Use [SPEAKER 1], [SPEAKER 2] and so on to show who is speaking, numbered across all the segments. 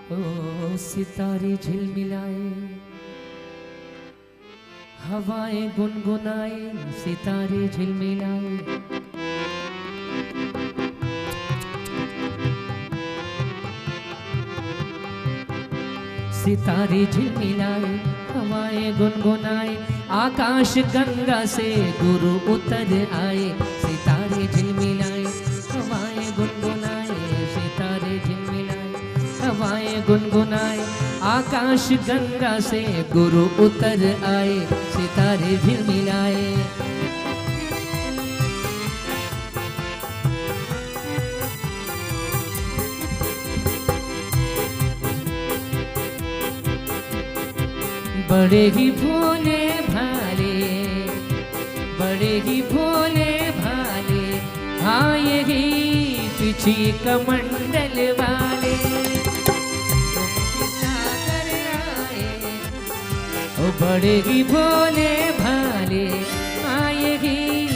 [SPEAKER 1] ओ सितारे झिलमिलाए, हवाएं गुनगुनाए, सितारे झिलमिलाए। सितारे झिलमिलाए, हवाएं गुनगुनाए, आकाश गंगा से गुरु उतर आए। सितारे झिलमिलाए, हवाएं गुनगुनाए, सितारे झिलमिलाए, हवाएं गुनगुनाए, आकाश गंगा से गुरु उतर आए। सितारे झिलमिलाए। बड़े ही भोले भाले, बड़े ही भोले भाले, हाँ यही पिछी कमंडल वाले। सागर आए, ओ बड़े ही भोले भाले, हाँ यही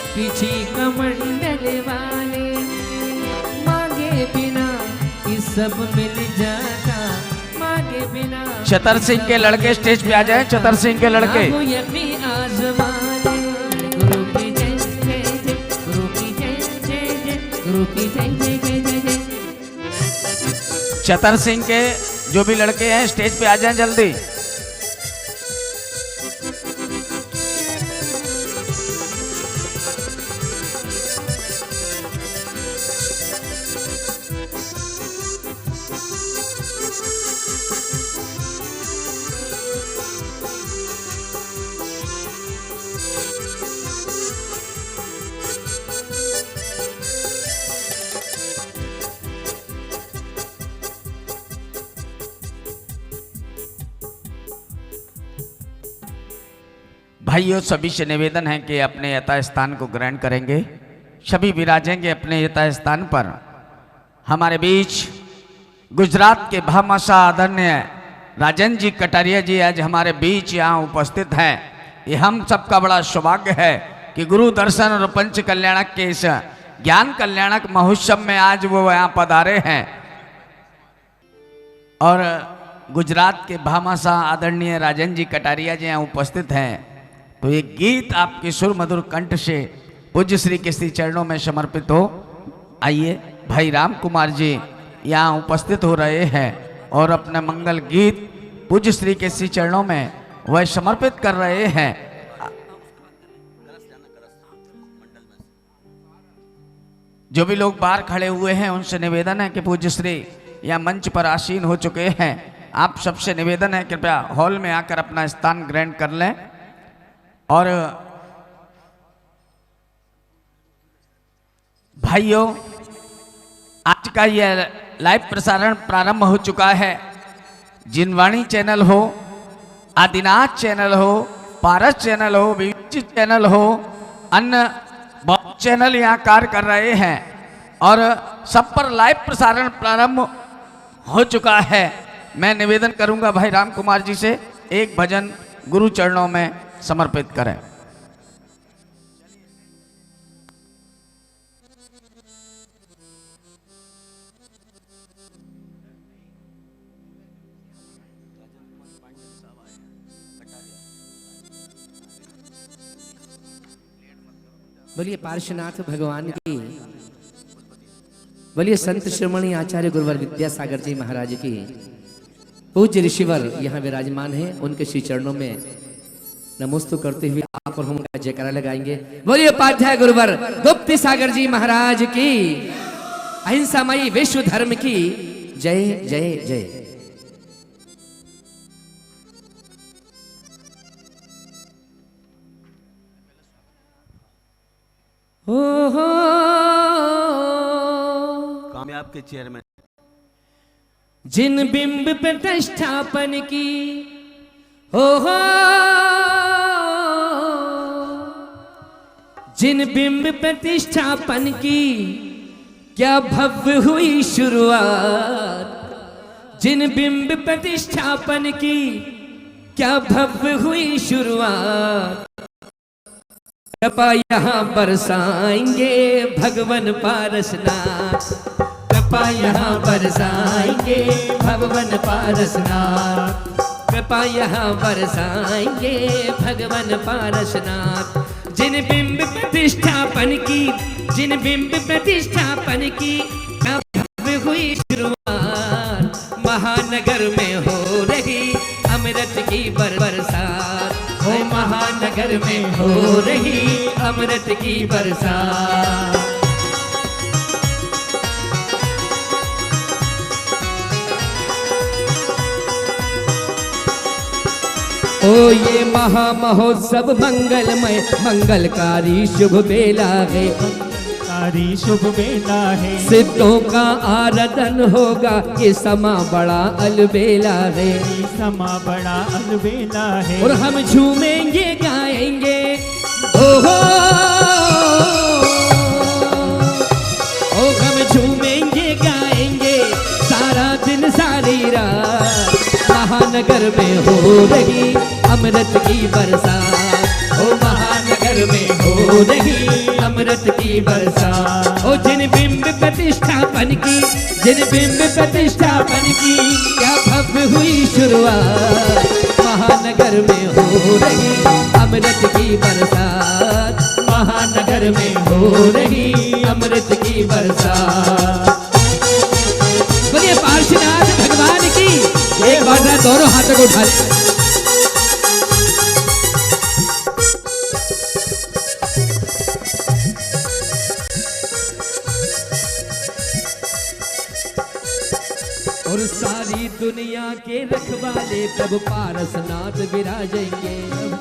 [SPEAKER 1] पिछी कमंडल वाले। मांगे बिना ये सब मिल जाता, मांगे बिना।
[SPEAKER 2] चतर सिंह के लड़के स्टेज पे आ जाएं। चतर सिंह के लड़के।
[SPEAKER 1] गुरु की जय जय जय, गुरु की जय जय जय, गुरु की जय जय जय जय जय।
[SPEAKER 2] चतर सिंह के जो भी लड़के हैं स्टेज पे आ जाएं जल्दी। भाइयों सभी से निवेदन है कि अपने यथास्थान को ग्रहण करेंगे। सभी विराजेंगे अपने यथास्थान पर। हमारे बीच गुजरात के भामाशाह आदरणीय राजन जी कटारिया जी आज हमारे बीच यहाँ उपस्थित हैं। ये हम सबका बड़ा सौभाग्य है कि गुरु दर्शन और पंच कल्याणक के इस ज्ञान कल्याणक महोत्सव में आज वो यहाँ पधारे हैं। और गुजरात के भामाशाह आदरणीय राजन जी कटारिया जी यहाँ उपस्थित हैं। तो ये गीत आपके सुर मधुर कंठ से पूज्य श्री के श्री चरणों में समर्पित हो। आइए भाई राम कुमार जी यहाँ उपस्थित हो रहे हैं और अपना मंगल गीत पूज्य श्री के श्री चरणों में वह समर्पित कर रहे हैं। जो भी लोग बाहर खड़े हुए हैं उनसे निवेदन है कि पूज्य श्री यहाँ मंच पर आसीन हो चुके हैं। आप सबसे निवेदन है कृपया हॉल में आकर अपना स्थान ग्रहण कर लें। और भाइयों आज का यह लाइव प्रसारण प्रारंभ हो चुका है। जिनवाणी चैनल हो, आदिनाथ चैनल हो, पारस चैनल हो, विविध चैनल हो, अन्य बहुत चैनल यहाँ कार्य कर रहे हैं और सब पर लाइव प्रसारण प्रारंभ हो चुका है। मैं निवेदन करूंगा भाई राम कुमार जी से एक भजन गुरु चरणों में समर्पित करें।
[SPEAKER 1] बोलिए पार्श्वनाथ भगवान की, बोलिए संत श्रोमणी आचार्य गुरुवर विद्यासागर जी महाराज की। पूज्य ऋषिवर यहाँ विराजमान हैं, उनके श्री चरणों में नमोस्तु करते हुए आप और हम उनका जयकारा लगाएंगे। बोलिए उपाध्याय गुरुवर गुप्त सागर जी महाराज की, अहिंसामयी विश्व धर्म की जय जय जय। हो
[SPEAKER 3] कामयाब के चेयरमैन
[SPEAKER 1] जिन बिंब प्रतिष्ठापन की, हो जिन बिंब प्रतिष्ठापन की क्या भव्य हुई शुरुआत। जिन बिंब प्रतिष्ठापन की क्या भव्य हुई शुरुआत। कृपा यहाँ बरसाएंगे भगवन पारसनाथ, कृपा यहाँ बरसाएंगे भगवान भगवन पारसनाथ, कृपा यहाँ बरसाएंगे भगवन पारसनाथ। जिन बिंब प्रतिष्ठापन की, जिन बिंब प्रतिष्ठापन की अब हुई शुरुआत, महानगर में हो रही अमृत की बरसात, हो महानगर में हो रही अमृत की बरसात। ओ ये महा महोत्सव मंगलमय, मंगलकारी शुभ बेला है,
[SPEAKER 4] कारी शुभ बेला है।
[SPEAKER 1] सिद्धों का आराधन होगा, ये समा बड़ा अलबेला है,
[SPEAKER 4] ये समा बड़ा अलबेला है।
[SPEAKER 1] और हम झूमेंगे गाएंगे ओहो, ओ हम झूमेंगे गाएंगे सारा दिन सारी रात, महानगर में हो रही अमृत की बरसात, ओ महानगर में हो रही अमृत की बरसात। ओ जिन बिंब प्रतिष्ठापन की, जिन बिंब प्रतिष्ठापन की क्या भव्य हुई शुरुआत, महानगर में हो रही अमृत की बरसात, महानगर में हो रही अमृत की बरसात। बोलिए पार्श्वनाथ भगवान की। एक बार दोनों हाथों को उठा ले। और सारी दुनिया के रखवाले प्रभु पारसनाथ विराजेंगे,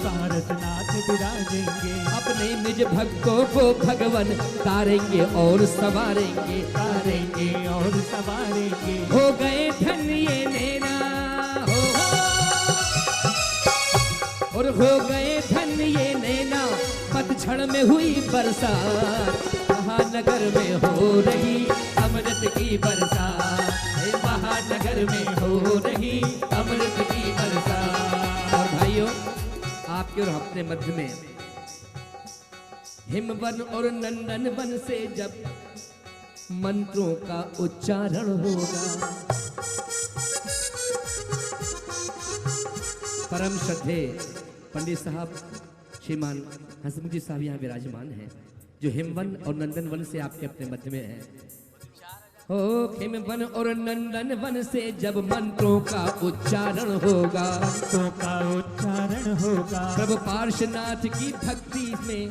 [SPEAKER 4] पारसनाथ विराजेंगे।
[SPEAKER 1] अपने निज भक्तों को भगवन तारेंगे और सवारेंगे,
[SPEAKER 4] तारेंगे और सवारेंगे।
[SPEAKER 1] हो गए धन्य ये नैना और हो गए धन्य ये नैना, पतझड़ में हुई बरसात, महानगर में हो रही अमृत की बरसात, महानगर में हो रही अमृत की बरसात। और भाइयों, आपके और अपने मध्य में हिमवन और नंदन वन से जब मंत्रों का उच्चारण होगा, परम श्रद्धे पंडित साहब श्रीमान हसमुख जी साहब यहाँ विराजमान हैं, जो हिमवन और नंदन वन से आपके अपने मध्य में है। हो हिमवन और नंदन वन से जब मंत्रों का उच्चारण होगा,
[SPEAKER 4] मंत्रों का उच्चारण होगा।
[SPEAKER 1] प्रभु पार्श्वनाथ की भक्ति में,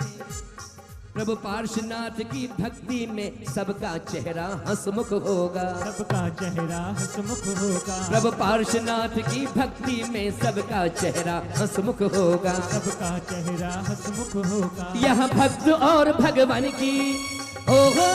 [SPEAKER 1] प्रभु पार्श्वनाथ की भक्ति में सबका चेहरा हंसमुख होगा,
[SPEAKER 4] सबका चेहरा हंसमुख होगा।
[SPEAKER 1] प्रभु पार्श्वनाथ की भक्ति में सबका चेहरा हंसमुख होगा,
[SPEAKER 4] सबका चेहरा हंसमुख होगा।
[SPEAKER 1] यह भक्त और भगवान की ओहो,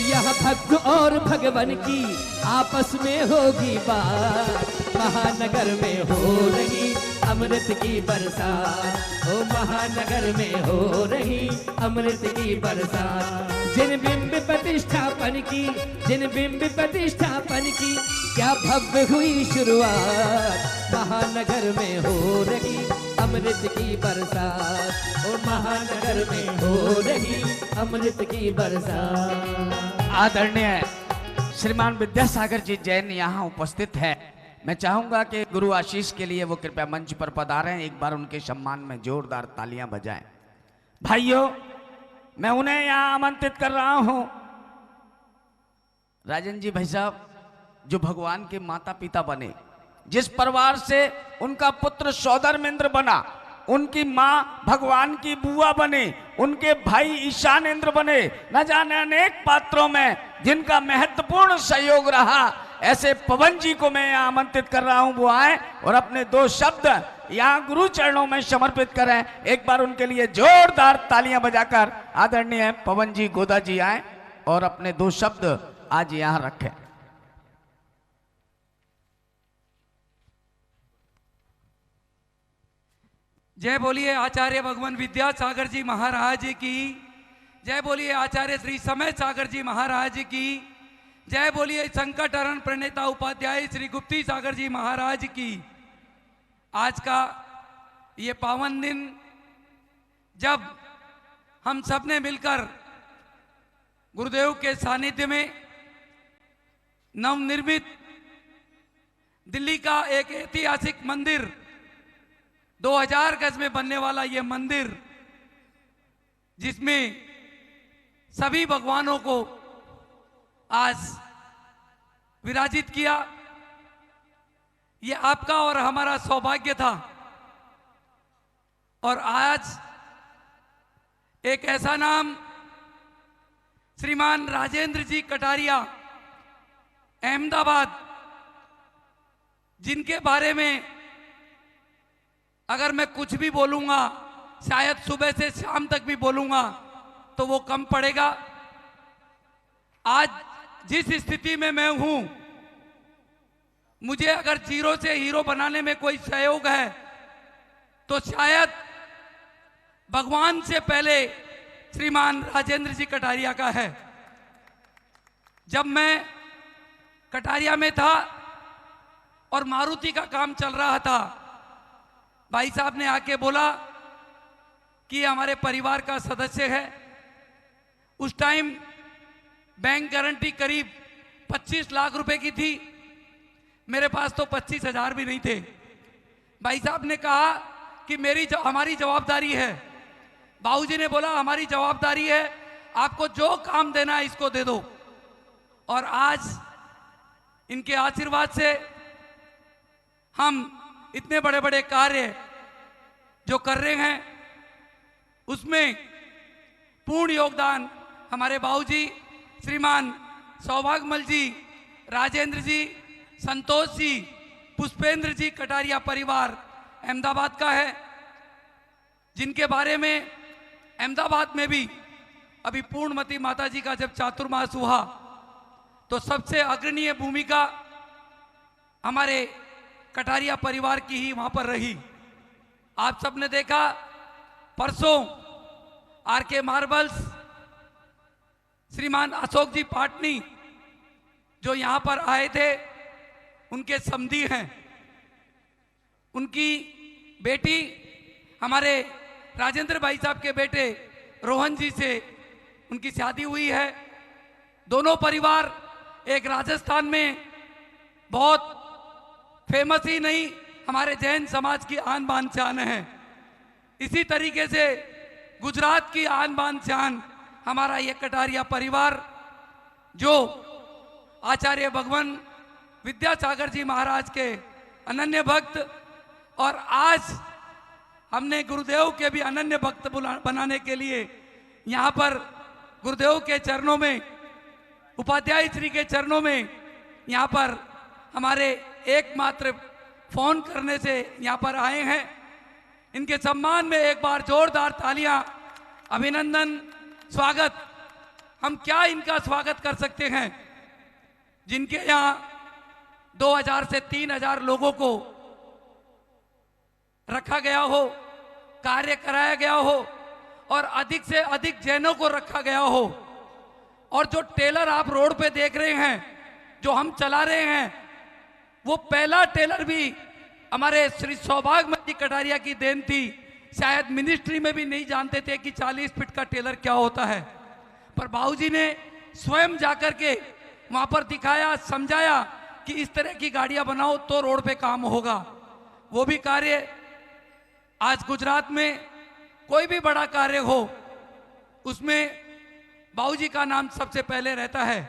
[SPEAKER 1] यह भक्त और भगवान की आपस में होगी बात, महानगर में हो रही अमृत की बरसात, ओ महानगर में हो रही अमृत की बरसात। जिन बिंब प्रतिष्ठापन की, जिन बिंब प्रतिष्ठापन की क्या भव्य हुई शुरुआत, महानगर में हो रही अमृत की बरसात, और महानगर में हो रही अमृत की बरसात।
[SPEAKER 2] आदरणीय श्रीमान विद्यासागर जी जैन यहाँ उपस्थित है। मैं चाहूंगा कि गुरु आशीष के लिए वो कृपया मंच पर पधारें, एक बार उनके सम्मान में जोरदार तालियां बजाएं। भाइयों, मैं उन्हें यहाँ आमंत्रित कर रहा हूं, राजन जी भाई साहब, जो भगवान के माता पिता बने, जिस परिवार से उनका पुत्र सौदरमेंद्र बना, उनकी माँ भगवान की बुआ बने, उनके भाई ईशानेंद्र बने, न जाने अनेक पात्रों में जिनका महत्वपूर्ण सहयोग रहा, ऐसे पवन जी को मैं यहाँ आमंत्रित कर रहा हूँ। वो आए और अपने दो शब्द यहाँ गुरु चरणों में समर्पित करें। एक बार उनके लिए जोरदार तालियां बजाकर आदरणीय पवन जी गोदा जी आए और अपने दो शब्द आज यहाँ रखें।
[SPEAKER 5] जय बोलिए आचार्य भगवान विद्यासागर जी महाराज की, जय बोलिए आचार्य श्री समय सागर जी महाराज की, जय बोलिए संकट हरण प्रणेता उपाध्याय श्री गुप्ती सागर जी महाराज की। आज का ये पावन दिन जब हम सब ने मिलकर गुरुदेव के सानिध्य में नवनिर्मित दिल्ली का एक ऐतिहासिक मंदिर, 2000 गज में बनने वाला ये मंदिर, जिसमें सभी भगवानों को आज विराजित किया, ये आपका और हमारा सौभाग्य था। और आज एक ऐसा नाम श्रीमान राजेंद्र जी कटारिया, अहमदाबाद, जिनके बारे में अगर मैं कुछ भी बोलूंगा, शायद सुबह से शाम तक भी बोलूंगा तो वो कम पड़ेगा। आज जिस स्थिति में मैं हूं, मुझे अगर जीरो से हीरो बनाने में कोई सहयोग है तो शायद भगवान से पहले श्रीमान राजेंद्र जी कटारिया का है। जब मैं कटारिया में था और मारुति का काम चल रहा था, भाई साहब ने आके बोला कि ये हमारे परिवार का सदस्य है। उस टाइम बैंक गारंटी करीब 25 लाख रुपए की थी, मेरे पास तो 25,000 भी नहीं थे। भाई साहब ने कहा कि हमारी जवाबदारी है। बाबूजी ने बोला हमारी जवाबदारी है, आपको जो काम देना है इसको दे दो। और आज इनके आशीर्वाद से हम इतने बड़े बड़े कार्य जो कर रहे हैं, उसमें पूर्ण योगदान हमारे बाबूजी श्रीमान सौभागमल जी, राजेंद्र जी, संतोष जी, पुष्पेंद्र जी कटारिया परिवार अहमदाबाद का है, जिनके बारे में अहमदाबाद में भी अभी पूर्णमती माता जी का जब चातुर्मास हुआ तो सबसे अग्रणीय भूमिका हमारे कटारिया परिवार की ही वहां पर रही। आप सबने देखा परसों आरके मार्बल्स, श्रीमान अशोक जी पाटनी जो यहां पर आए थे, उनके समधी हैं। उनकी बेटी हमारे राजेंद्र भाई साहब के बेटे रोहन जी से उनकी शादी हुई है। दोनों परिवार एक राजस्थान में बहुत फेमस ही नहीं, हमारे जैन समाज की आन बान शान है। इसी तरीके से गुजरात की आन बान शान हमारा ये कटारिया परिवार, जो आचार्य भगवान विद्यासागर जी महाराज के अनन्य भक्त, और आज हमने गुरुदेव के भी अनन्य भक्त बनाने के लिए यहाँ पर गुरुदेव के चरणों में, उपाध्याय श्री के चरणों में यहाँ पर हमारे एकमात्र फोन करने से यहाँ पर आए हैं। इनके सम्मान में एक बार जोरदार तालियां, अभिनंदन, स्वागत। हम क्या इनका स्वागत कर सकते हैं, जिनके यहाँ 2000 से 3000 लोगों को रखा गया हो, कार्य कराया गया हो, और अधिक से अधिक जैनों को रखा गया हो। और जो टेलर आप रोड पे देख रहे हैं, जो हम चला रहे हैं, वो पहला टेलर भी हमारे श्री सौभागमल जी कटारिया की देन थी। शायद मिनिस्ट्री में भी नहीं जानते थे कि 40 फीट का टेलर क्या होता है, पर बाबूजी ने स्वयं जाकर के वहां पर दिखाया, समझाया कि इस तरह की गाड़ियां बनाओ तो रोड पे काम होगा। वो भी कार्य आज गुजरात में कोई भी बड़ा कार्य हो, उसमें बाबूजी का नाम सबसे पहले रहता है।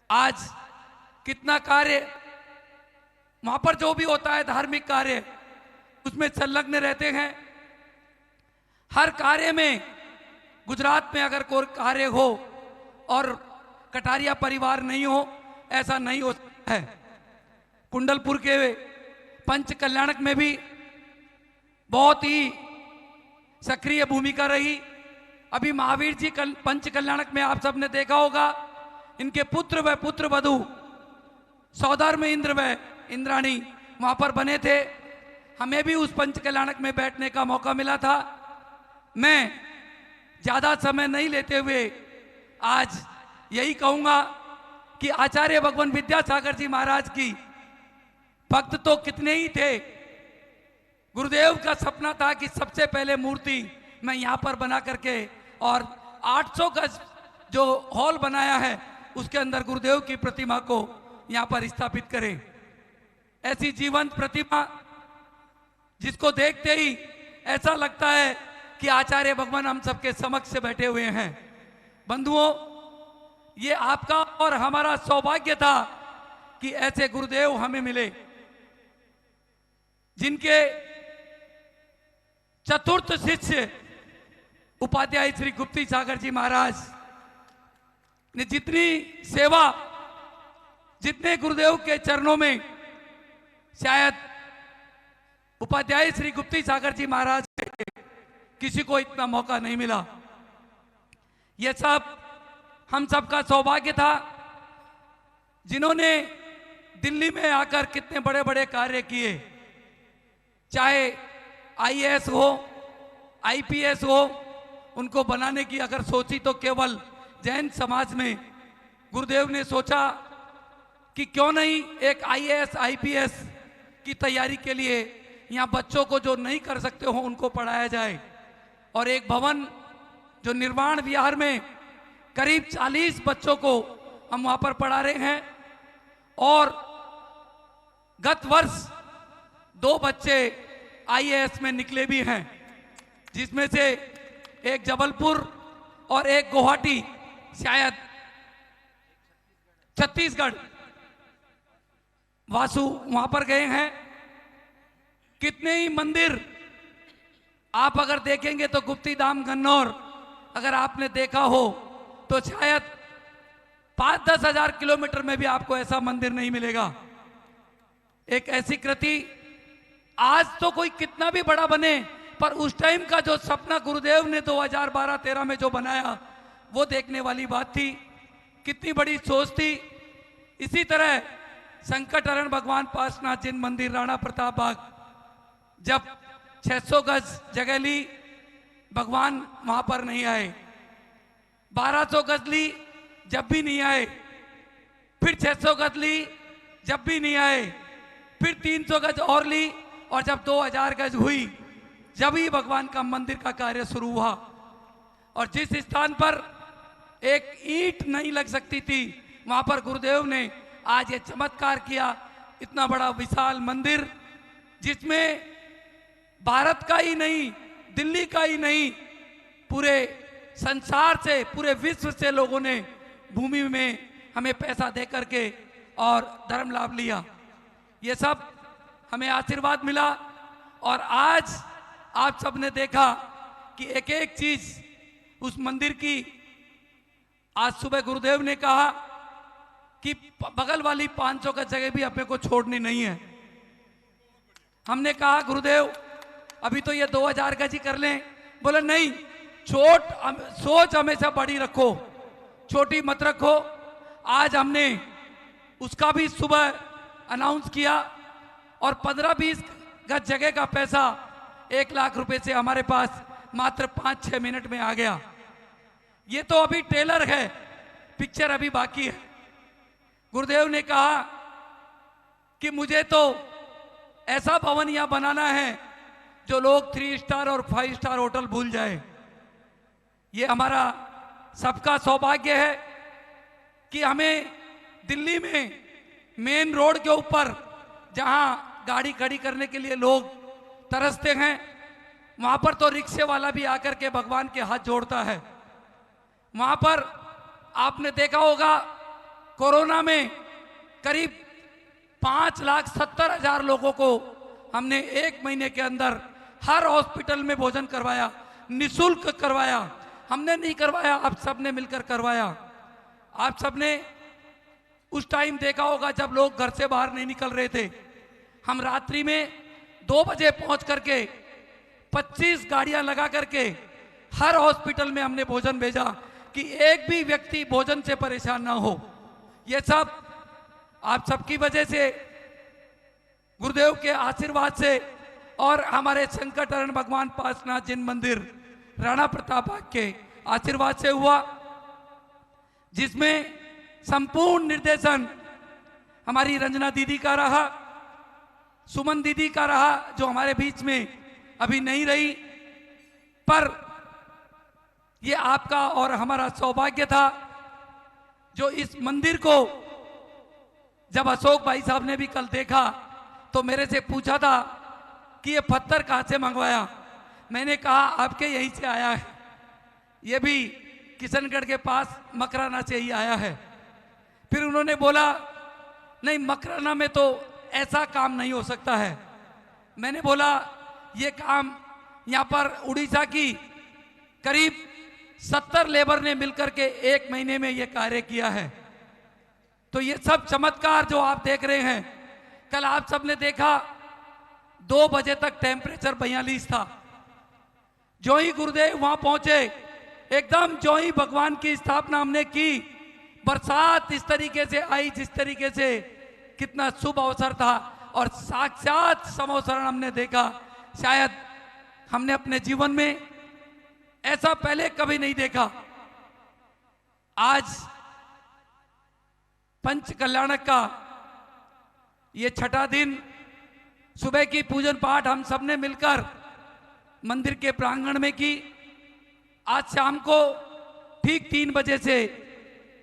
[SPEAKER 5] आज कितना कार्य वहां पर जो भी होता है, धार्मिक कार्य, उसमें संलग्न रहते हैं। हर कार्य में गुजरात में अगर कोई कार्य हो और कटारिया परिवार नहीं हो, ऐसा नहीं हो सकता है। कुंडलपुर के पंच कल्याणक में भी बहुत ही सक्रिय भूमिका रही। अभी महावीर जी पंच कल्याणक में आप सबने देखा होगा, इनके पुत्र व पुत्र वधु सौधर्म इंद्र व इंद्राणी वहां पर बने थे। हमें भी उस पंच कल्याणक में बैठने का मौका मिला था। मैं ज्यादा समय नहीं लेते हुए आज यही कहूंगा कि आचार्य भगवान विद्यासागर जी महाराज की भक्त तो कितने ही थे। गुरुदेव का सपना था कि सबसे पहले मूर्ति मैं यहाँ पर बना करके, और 800 गज जो हॉल बनाया है उसके अंदर गुरुदेव की प्रतिमा को यहाँ पर स्थापित करें। ऐसी जीवंत प्रतिमा जिसको देखते ही ऐसा लगता है कि आचार्य भगवान हम सबके समक्ष से बैठे हुए हैं। बंधुओं, ये आपका और हमारा सौभाग्य था कि ऐसे गुरुदेव हमें मिले, जिनके चतुर्थ शिष्य उपाध्याय श्री गुप्ती सागर जी महाराज ने जितनी सेवा, जितने गुरुदेव के चरणों में शायद उपाध्याय श्री गुप्ती सागर जी महाराज किसी को इतना मौका नहीं मिला। यह सब हम सबका सौभाग्य था, जिन्होंने दिल्ली में आकर कितने बड़े बड़े कार्य किए, चाहे आईएएस हो, आईपीएस हो, उनको बनाने की अगर सोची तो केवल जैन समाज में गुरुदेव ने सोचा कि क्यों नहीं एक आईएएस आईपीएस की तैयारी के लिए यहाँ बच्चों को जो नहीं कर सकते हो उनको पढ़ाया जाए। और एक भवन जो निर्माण विहार में करीब 40 बच्चों को हम वहाँ पर पढ़ा रहे हैं। और गत वर्ष 2 बच्चे आईएएस में निकले भी हैं, जिसमें से एक जबलपुर और एक गुवाहाटी, शायद छत्तीसगढ़, वासु वहां पर गए हैं। कितने ही मंदिर आप अगर देखेंगे तो गुप्ती धाम गन्नौर अगर आपने देखा हो तो शायद 5-10 हजार किलोमीटर में भी आपको ऐसा मंदिर नहीं मिलेगा। एक ऐसी कृति आज तो कोई कितना भी बड़ा बने, पर उस टाइम का जो सपना गुरुदेव ने 2012-13 में जो बनाया वो देखने वाली बात थी। कितनी बड़ी सोच थी। इसी तरह संकटहरण भगवान पार्श्वनाथ जिन मंदिर राणा प्रताप बाग, जब 600 गज जगह ली, भगवान वहां पर नहीं आए। 1200 गज ली, जब भी नहीं आए। फिर 600 गज ली, जब भी नहीं आए। फिर 300 गज और ली, और जब 2000 गज हुई, जब ही भगवान का मंदिर का कार्य शुरू हुआ। और जिस स्थान पर एक ईंट नहीं लग सकती थी, वहां पर गुरुदेव ने आज ये चमत्कार किया। इतना बड़ा विशाल मंदिर, जिसमें भारत का ही नहीं, दिल्ली का ही नहीं, पूरे संसार से, पूरे विश्व से लोगों ने भूमि में हमें पैसा दे करके और धर्म लाभ लिया। ये सब हमें आशीर्वाद मिला। और आज आप सबने देखा कि एक एक चीज उस मंदिर की, आज सुबह गुरुदेव ने कहा कि बगल वाली 500 का जगह भी अपने को छोड़नी नहीं है। हमने कहा गुरुदेव अभी तो ये 2000 गज ही कर लें। बोले नहीं, सोच हमेशा बड़ी रखो, छोटी मत रखो। आज हमने उसका भी सुबह अनाउंस किया, और 15-20 गज जगह का पैसा 1 लाख रुपए से हमारे पास मात्र 5-6 मिनट में आ गया। ये तो अभी ट्रेलर है, पिक्चर अभी बाकी है। गुरुदेव ने कहा कि मुझे तो ऐसा भवन यहां बनाना है जो लोग 3 स्टार और 5 स्टार होटल भूल जाए। ये हमारा सबका सौभाग्य है कि हमें दिल्ली में मेन रोड के ऊपर, जहां गाड़ी खड़ी करने के लिए लोग तरसते हैं, वहां पर तो रिक्शे वाला भी आकर के भगवान के हाथ जोड़ता है। वहां पर आपने देखा होगा कोरोना में करीब 5,70,000 लोगों को हमने 1 महीने के अंदर हर हॉस्पिटल में भोजन करवाया, निशुल्क करवाया। हमने नहीं करवाया, आप सबने मिलकर करवाया। आप सबने उस टाइम देखा होगा जब लोग घर से बाहर नहीं निकल रहे थे, हम रात्रि में 2 बजे पहुंच करके 25 गाड़ियां लगा करके हर हॉस्पिटल में हमने भोजन भेजा कि एक भी व्यक्ति भोजन से परेशान ना हो। ये सब आप सबकी वजह से, गुरुदेव के आशीर्वाद से और हमारे संकटहरण भगवान पार्श्वनाथ जिन मंदिर राणा प्रताप बाग के आशीर्वाद से हुआ, जिसमें संपूर्ण निर्देशन हमारी रंजना दीदी का रहा, सुमन दीदी का रहा, जो हमारे बीच में अभी नहीं रही। पर ये आपका और हमारा सौभाग्य था जो इस मंदिर को जब अशोक भाई साहब ने भी कल देखा तो मेरे से पूछा था कि ये पत्थर कहाँ से मंगवाया। मैंने कहा आपके यहीं से आया है, ये भी किशनगढ़ के पास मकराना से ही आया है। फिर उन्होंने बोला नहीं, मकराना में तो ऐसा काम नहीं हो सकता है। मैंने बोला ये काम यहाँ पर उड़ीसा की करीब 70 लेबर ने मिलकर के 1 महीने में ये कार्य किया है। तो ये सब चमत्कार जो आप देख रहे हैं, कल आप सबने देखा 2 बजे तक टेम्परेचर 42 था। जो ही गुरुदेव वहां पहुंचे, एकदम जो ही भगवान की स्थापना हमने की, बरसात इस तरीके से आई जिस तरीके से कितना शुभ अवसर था और साक्षात समोसरण हमने देखा। शायद हमने अपने जीवन में ऐसा पहले कभी नहीं देखा। आज पंच कल्याणक का ये 6ठा दिन, सुबह की पूजन पाठ हम सबने मिलकर मंदिर के प्रांगण में की। आज शाम को ठीक 3 बजे से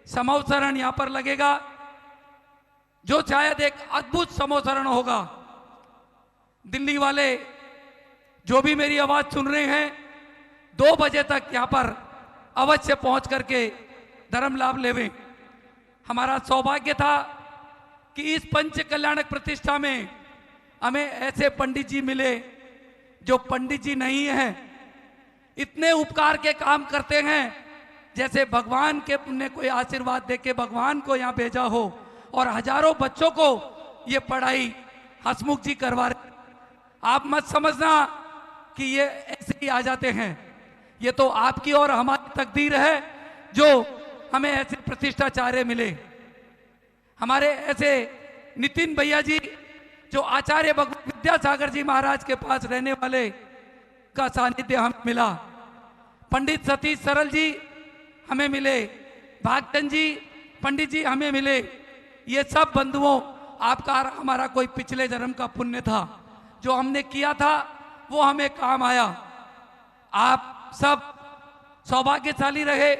[SPEAKER 5] समोसरण यहां पर लगेगा, जो शायद एक अद्भुत समोसरण होगा। दिल्ली वाले जो भी मेरी आवाज सुन रहे हैं, 2 बजे तक यहां पर अवश्य पहुंच करके धर्म लाभ लेवें। हमारा सौभाग्य था कि इस पंच कल्याणक प्रतिष्ठा में हमें ऐसे पंडित जी मिले जो पंडित जी नहीं हैं, इतने उपकार के काम करते हैं जैसे भगवान के ने कोई आशीर्वाद देके भगवान को यहाँ भेजा हो, और हजारों बच्चों को ये पढ़ाई हसमुख जी करवा रहे। आप मत समझना कि ये ऐसे ही आ जाते हैं, ये तो आपकी और हमारी तकदीर है जो हमें ऐसे प्रतिष्ठाचार्य मिले। हमारे ऐसे नितिन भैया जी जो आचार्य भगवत विद्यासागर जी महाराज के पास रहने वाले का सानिध्य हमें मिला। पंडित सतीश सरल जी हमें मिले, भागचंद जी पंडित जी हमें मिले। ये सब बंधुओं आपका हमारा कोई पिछले जन्म का पुण्य था, जो हमने किया था वो हमें काम आया। आप सब सौभाग्यशाली रहे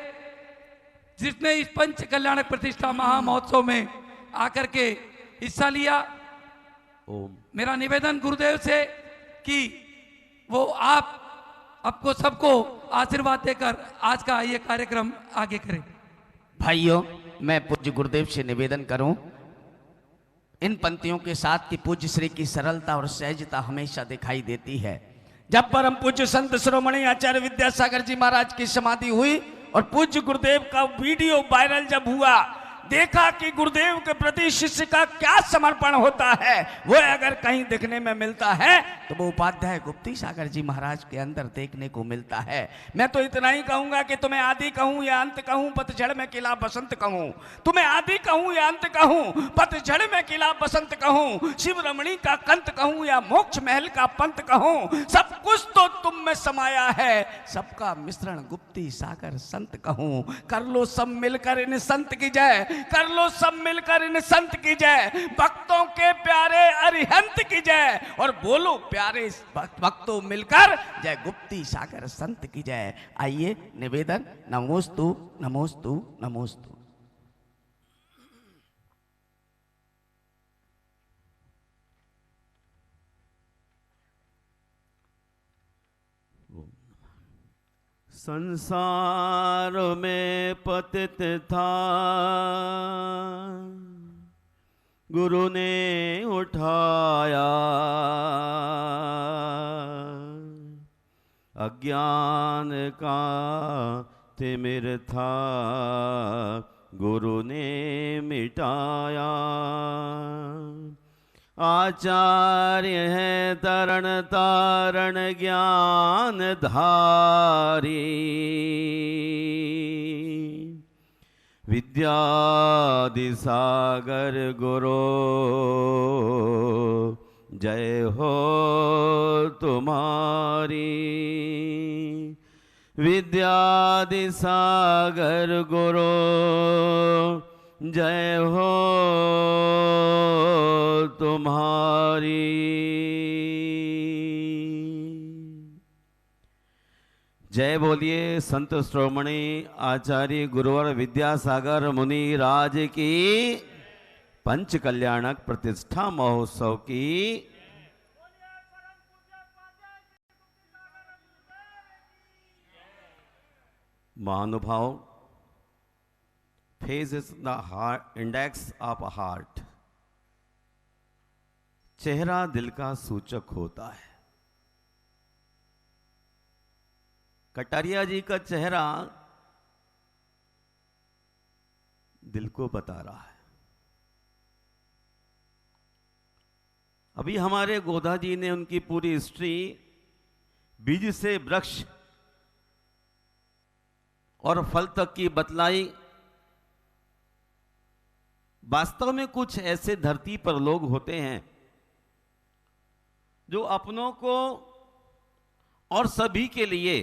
[SPEAKER 5] जिसने इस पंच कल्याणक प्रतिष्ठा महामहोत्सव में आकर के हिस्सा लिया।
[SPEAKER 3] ओम।
[SPEAKER 5] मेरा निवेदन गुरुदेव से कि वो आपको सबको आशीर्वाद देकर आज का ये कार्यक्रम आगे करें।
[SPEAKER 2] भाइयों, मैं पूज्य गुरुदेव से निवेदन करूं इन पंक्तियों के साथ कि पूज्य श्री की सरलता और सहजता हमेशा दिखाई देती है। जब परम पूज्य संत शिरोमणि आचार्य विद्यासागर जी महाराज की समाधि हुई और पूज्य गुरुदेव का वीडियो वायरल जब हुआ, देखा कि गुरुदेव के प्रति शिष्य का क्या समर्पण होता है, वो अगर कहीं देखने में मिलता है तो वो उपाध्याय गुप्ती सागर जी महाराज के अंदर देखने को मिलता है। मैं तो इतना ही कहूंगा कि तुम्हें आदि कहूं या अंत कहूं, पतझड़ में किला बसंत कहूं। तुम्हें आदि कहूं या अंत कहूं, पतझड़ में किला बसंत कहूं, शिव रमणी का कंत कहूं या मोक्ष महल का पंत कहूं, सब कुछ तो तुम में समाया है, सबका मिश्रण गुप्ती सागर संत कहूं। कर लो सब मिलकर इन संत की जय, कर लो सब मिलकर इन संत की जय, भक्तों के प्यारे अरिहंत की जय, और बोलो प्यारे भक्तों मिलकर जय गुप्ती सागर संत की जय। आइए निवेदन, नमोस्तु नमोस्तु नमोस्तु।
[SPEAKER 3] संसार में पतित था, गुरु ने उठाया, अज्ञान का तिमिर था, गुरु ने मिटाया। आचार्य है तरण तारण ज्ञान धारी, विद्यादि सागर गुरु जय हो तुम्हारी। विद्यादि सागर गुरु जय हो तुम्हारी। जय बोलिए संत श्रोमणी आचार्य गुरुवर विद्यासागर मुनि राज की, पंच कल्याणक प्रतिष्ठा महोत्सव की। महानुभाव, face is the heart, index of heart. चेहरा दिल का सूचक होता है। कटारिया जी का चेहरा दिल को बता रहा है। अभी हमारे गोधा जी ने उनकी पूरी हिस्ट्री बीज से वृक्ष और फल तक की बतलाई। वास्तव में कुछ ऐसे धरती पर लोग होते हैं जो अपनों को और सभी के लिए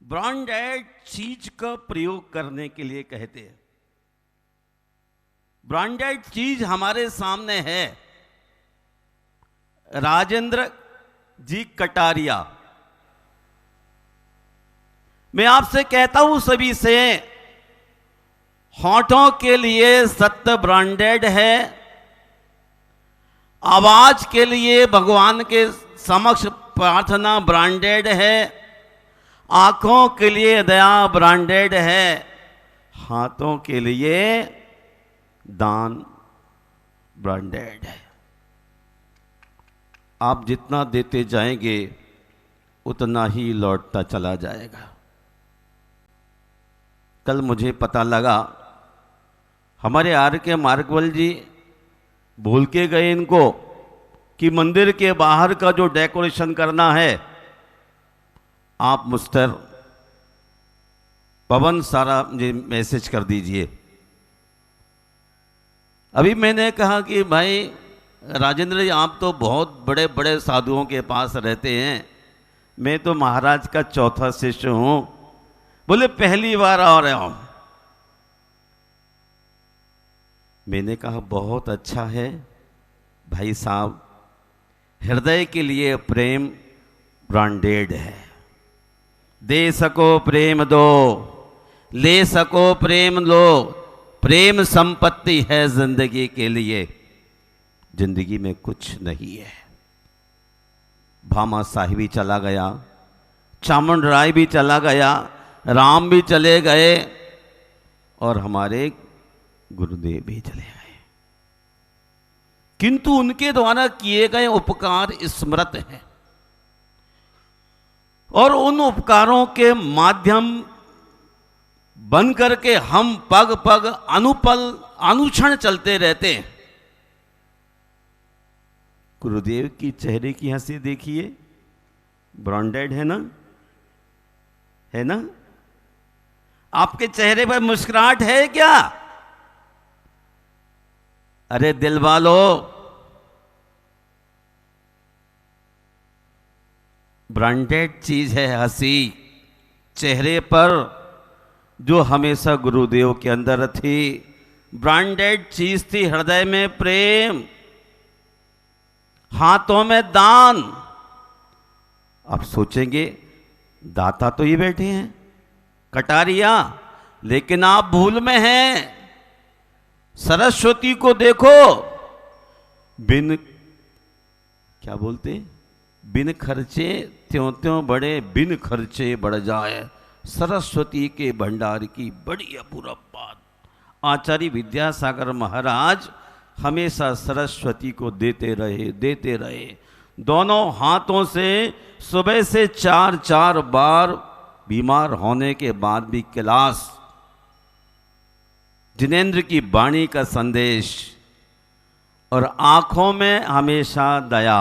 [SPEAKER 3] ब्रांडेड चीज का प्रयोग करने के लिए कहते हैं। ब्रांडेड चीज हमारे सामने है। राजेंद्र जी कटारिया, मैं आपसे कहता हूं सभी से, होठों के लिए सत्य ब्रांडेड है, आवाज के लिए भगवान के समक्ष प्रार्थना ब्रांडेड है, आंखों के लिए दया ब्रांडेड है, हाथों के लिए दान ब्रांडेड है। आप जितना देते जाएंगे उतना ही लौटता चला जाएगा। कल मुझे पता लगा हमारे आर के मार्गवल जी भूल के गए इनको कि मंदिर के बाहर का जो डेकोरेशन करना है, आप मिस्टर पवन सारा मुझे मैसेज कर दीजिए। अभी मैंने कहा कि भाई राजेंद्र जी, आप तो बहुत बड़े बड़े साधुओं के पास रहते हैं, मैं तो महाराज का चौथा शिष्य हूं। बोले पहली बार आ रहा हूं। मैंने कहा बहुत अच्छा है भाई साहब, हृदय के लिए प्रेम ब्रांडेड है। दे सको प्रेम दो, ले सको प्रेम लो, प्रेम संपत्ति है जिंदगी के लिए। जिंदगी में कुछ नहीं है। भामा साहिबी चला गया, चामुंड राय भी चला गया, राम भी चले गए और हमारे गुरुदेव भी चले गए, किंतु उनके द्वारा किए गए उपकार स्मृत हैं और उन उपकारों के माध्यम बन करके हम पग पग अनुपल अनुक्षण चलते रहते हैं। गुरुदेव की चेहरे की हंसी देखिए, ब्रांडेड है ना, है ना? आपके चेहरे पर मुस्कुराहट है क्या? अरे दिल वालों, ब्रांडेड चीज है हंसी चेहरे पर, जो हमेशा गुरुदेव के अंदर थी। ब्रांडेड चीज थी हृदय में प्रेम, हाथों में दान। आप सोचेंगे दाता तो ये बैठे हैं कटारिया, लेकिन आप भूल में हैं। सरस्वती को देखो, बिन क्या बोलते, बिन खर्चे त्यों त्यों बढ़े, बिन खर्चे बढ़ जाए। सरस्वती के भंडार की बड़ी अपूर्व बात। आचार्य विद्यासागर महाराज हमेशा सरस्वती को देते रहे। दोनों हाथों से सुबह से 4 बार बीमार होने के बाद भी कैलाश जिनेंद्र की वाणी का संदेश, और आंखों में हमेशा दया।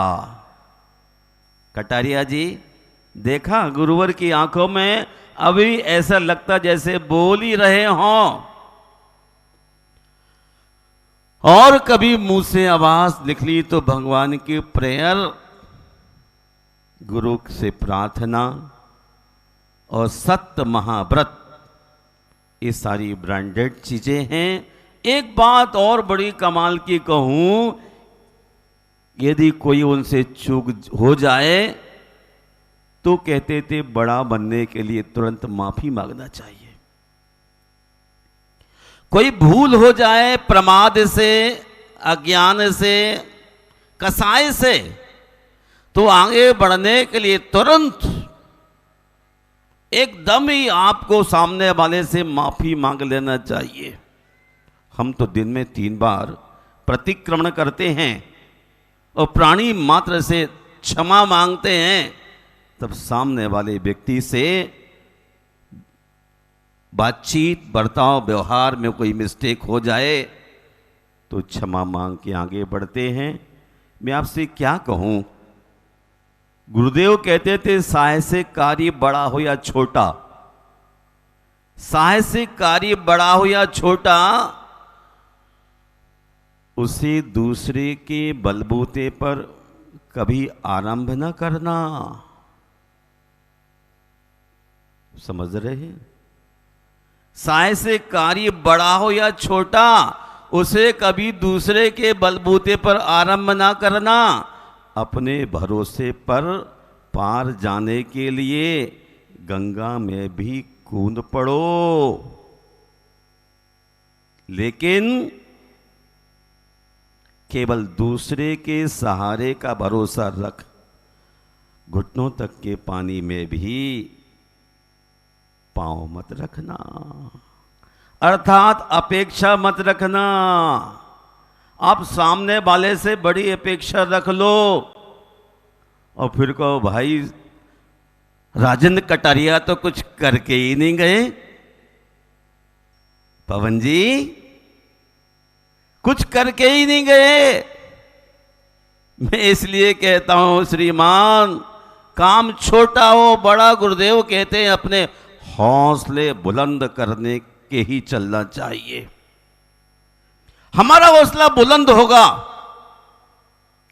[SPEAKER 3] कटारिया जी देखा गुरुवर की आंखों में, अभी ऐसा लगता जैसे बोल ही रहे हों, और कभी मुंह से आवाज निकली तो भगवान की प्रेयर, गुरु से प्रार्थना और सत्य महाव्रत, ये सारी ब्रांडेड चीजें हैं। एक बात और बड़ी कमाल की कहूं, यदि कोई उनसे चूक हो जाए तो कहते थे बड़ा बनने के लिए तुरंत माफी मांगना चाहिए। कोई भूल हो जाए प्रमाद से, अज्ञान से, कसाय से, तो आगे बढ़ने के लिए तुरंत एकदम ही आपको सामने वाले से माफी मांग लेना चाहिए। हम तो दिन में 3 बार प्रतिक्रमण करते हैं और प्राणी मात्र से क्षमा मांगते हैं, तब सामने वाले व्यक्ति से बातचीत, बर्ताव, व्यवहार में कोई मिस्टेक हो जाए तो क्षमा मांग के आगे बढ़ते हैं। मैं आपसे क्या कहूं, गुरुदेव कहते थे साहसिक कार्य बड़ा हो या छोटा, साहसिक कार्य बड़ा हो या छोटा, उसे दूसरे के बलबूते पर कभी आरंभ न करना। समझ रहे हैं? साहसिक कार्य बड़ा हो या छोटा, उसे कभी दूसरे के बलबूते पर आरंभ ना करना। अपने भरोसे पर पार जाने के लिए गंगा में भी कूद पड़ो, लेकिन केवल दूसरे के सहारे का भरोसा रख, घुटनों तक के पानी में भी पांव मत रखना, अर्थात अपेक्षा मत रखना। आप सामने वाले से बड़ी अपेक्षा रख लो और फिर कहो भाई राजेंद्र कटारिया तो कुछ करके ही नहीं गए, पवन जी कुछ करके ही नहीं गए। मैं इसलिए कहता हूं श्रीमान, काम छोटा हो बड़ा, गुरुदेव कहते हैं अपने हौसले बुलंद करने के ही चलना चाहिए। हमारा हौसला बुलंद होगा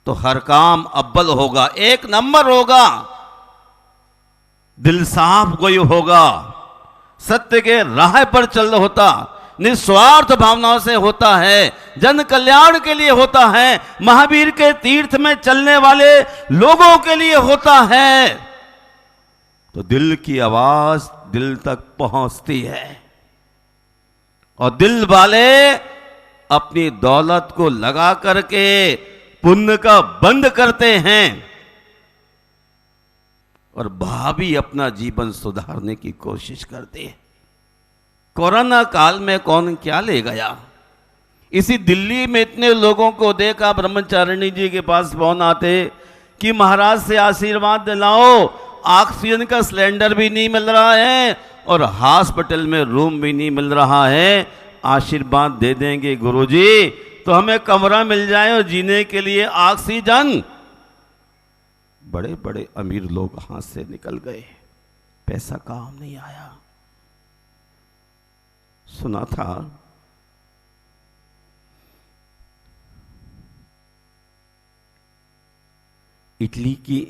[SPEAKER 3] तो हर काम अव्वल होगा, 1 नंबर होगा। दिल साफ कोई होगा, सत्य के राह पर चल होता, निस्वार्थ भावनाओं से होता है, जन कल्याण के लिए होता है, महावीर के तीर्थ में चलने वाले लोगों के लिए होता है, तो दिल की आवाज दिल तक पहुंचती है। और दिल वाले अपनी दौलत को लगा करके पुण्य का बंद करते हैं और भावी अपना जीवन सुधारने की कोशिश करते हैं। कोरोना काल में कौन क्या ले गया, इसी दिल्ली में इतने लोगों को देखा, ब्रह्मचारिणी जी के पास फोन आते कि महाराज से आशीर्वाद दिलाओ, ऑक्सीजन का सिलेंडर भी नहीं मिल रहा है और हॉस्पिटल में रूम भी नहीं मिल रहा है, आशीर्वाद दे देंगे गुरुजी तो हमें कमरा मिल जाए और जीने के लिए ऑक्सीजन। बड़े बड़े अमीर लोग हाथ से निकल गए, पैसा काम नहीं आया। सुना था इटली की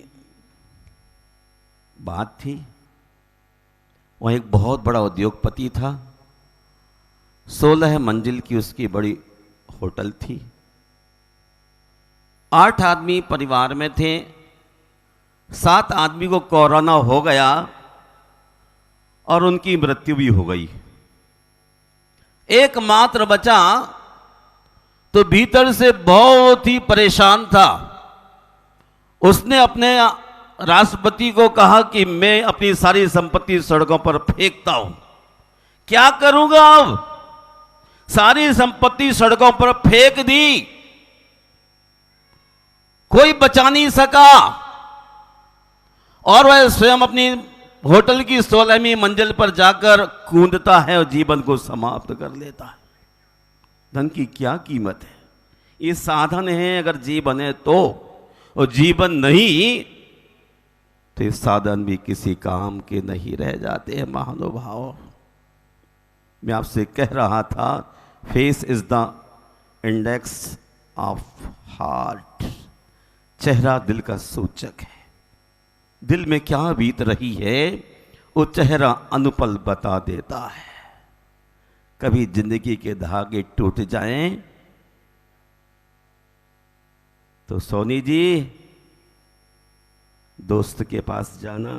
[SPEAKER 3] बात थी, वह एक बहुत बड़ा उद्योगपति था, 16 मंजिल की उसकी बड़ी होटल थी, 8 आदमी परिवार में थे, 7 आदमी को कोरोना हो गया और उनकी मृत्यु भी हो गई। एकमात्र बचा तो भीतर से बहुत ही परेशान था। उसने अपने राष्ट्रपति को कहा कि मैं अपनी सारी संपत्ति सड़कों पर फेंकता हूं, क्या करूंगा अब, सारी संपत्ति सड़कों पर फेंक दी, कोई बचा नहीं सका और वह स्वयं अपनी होटल की 16वीं मंजिल पर जाकर कूदता है और जीवन को समाप्त कर लेता है। धन की क्या कीमत है, ये साधन है अगर जीवन है तो, और जीवन नहीं तो ये साधन भी किसी काम के नहीं रह जाते हैं महानुभाव। मैं आपसे कह रहा था face is the index of heart, चेहरा दिल का सूचक है। दिल में क्या बीत रही है वो चेहरा अनुपल बता देता है। कभी जिंदगी के धागे टूट जाएं तो सोनी जी दोस्त के पास जाना।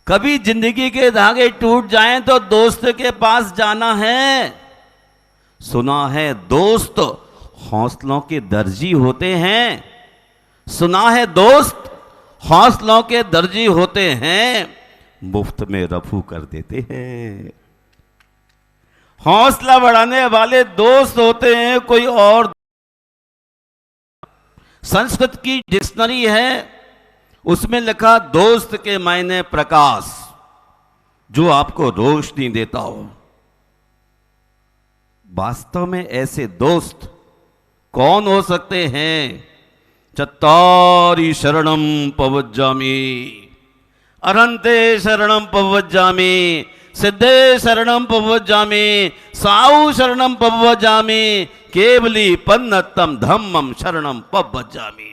[SPEAKER 3] कभी जिंदगी के धागे टूट जाएं तो दोस्त के पास जाना है। सुना है दोस्त हौसलों के दर्जी होते हैं। सुना है दोस्त हौसलों के दर्जी होते हैं, मुफ्त में रफू कर देते हैं। हौसला बढ़ाने वाले दोस्त होते हैं कोई और। संस्कृत की डिक्शनरी है, उसमें लिखा दोस्त के मायने प्रकाश, जो आपको रोशनी देता हो। वास्तव में ऐसे दोस्त कौन हो सकते हैं? चत्तारि शरणम पवज्जामि, अरंते शरणम पवज्जामि, सिद्धे शरणम पवज्जामि, साहु शरणम पवज्जामि, केवली पन्नतम धम्मम शरणम पवज्जामि।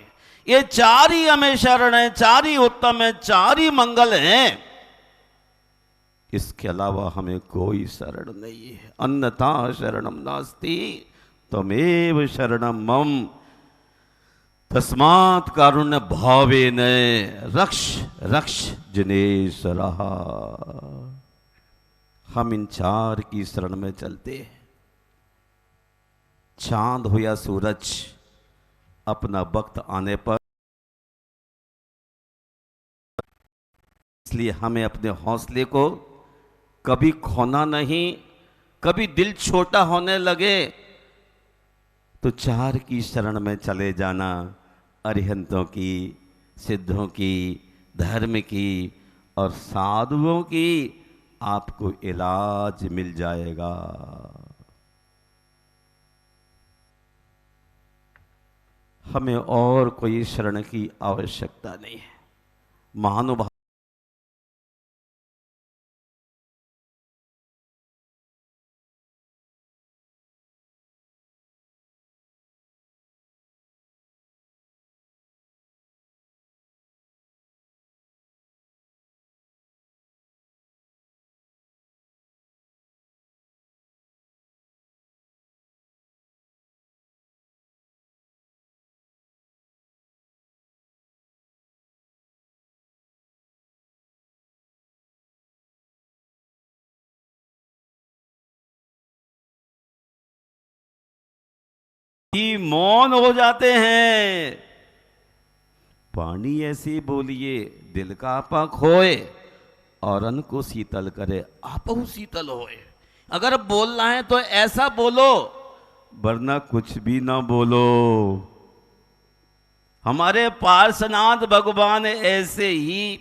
[SPEAKER 3] ये चार ही हमें शरण है, चार ही उत्तम है, चार ही मंगल हैं। इसके अलावा हमें कोई शरण नहीं है। अन्यथा शरणम नास्ति त्वमेव शरणम मम, तस्मात् कारुण्य भावेन रक्ष रक्ष जिनेश्वरः। हम इन चार की शरण में चलते हैं। चांद हो या सूरज, अपना वक्त आने पर, इसलिए हमें अपने हौसले को कभी खोना नहीं। कभी दिल छोटा होने लगे तो चार की शरण में चले जाना। अरिहंतों की, सिद्धों की, धर्म की और साधुओं की आपको इलाज मिल जाएगा। हमें और कोई शरण की आवश्यकता नहीं है। महानुभाव ही मौन हो जाते हैं। पानी ऐसी बोलिए दिल का आपा खोए, और अन्न को शीतल करे आपहु शीतल होए। अगर बोलना है तो ऐसा बोलो, वरना कुछ भी ना बोलो। हमारे पार्श्वनाथ भगवान ऐसे ही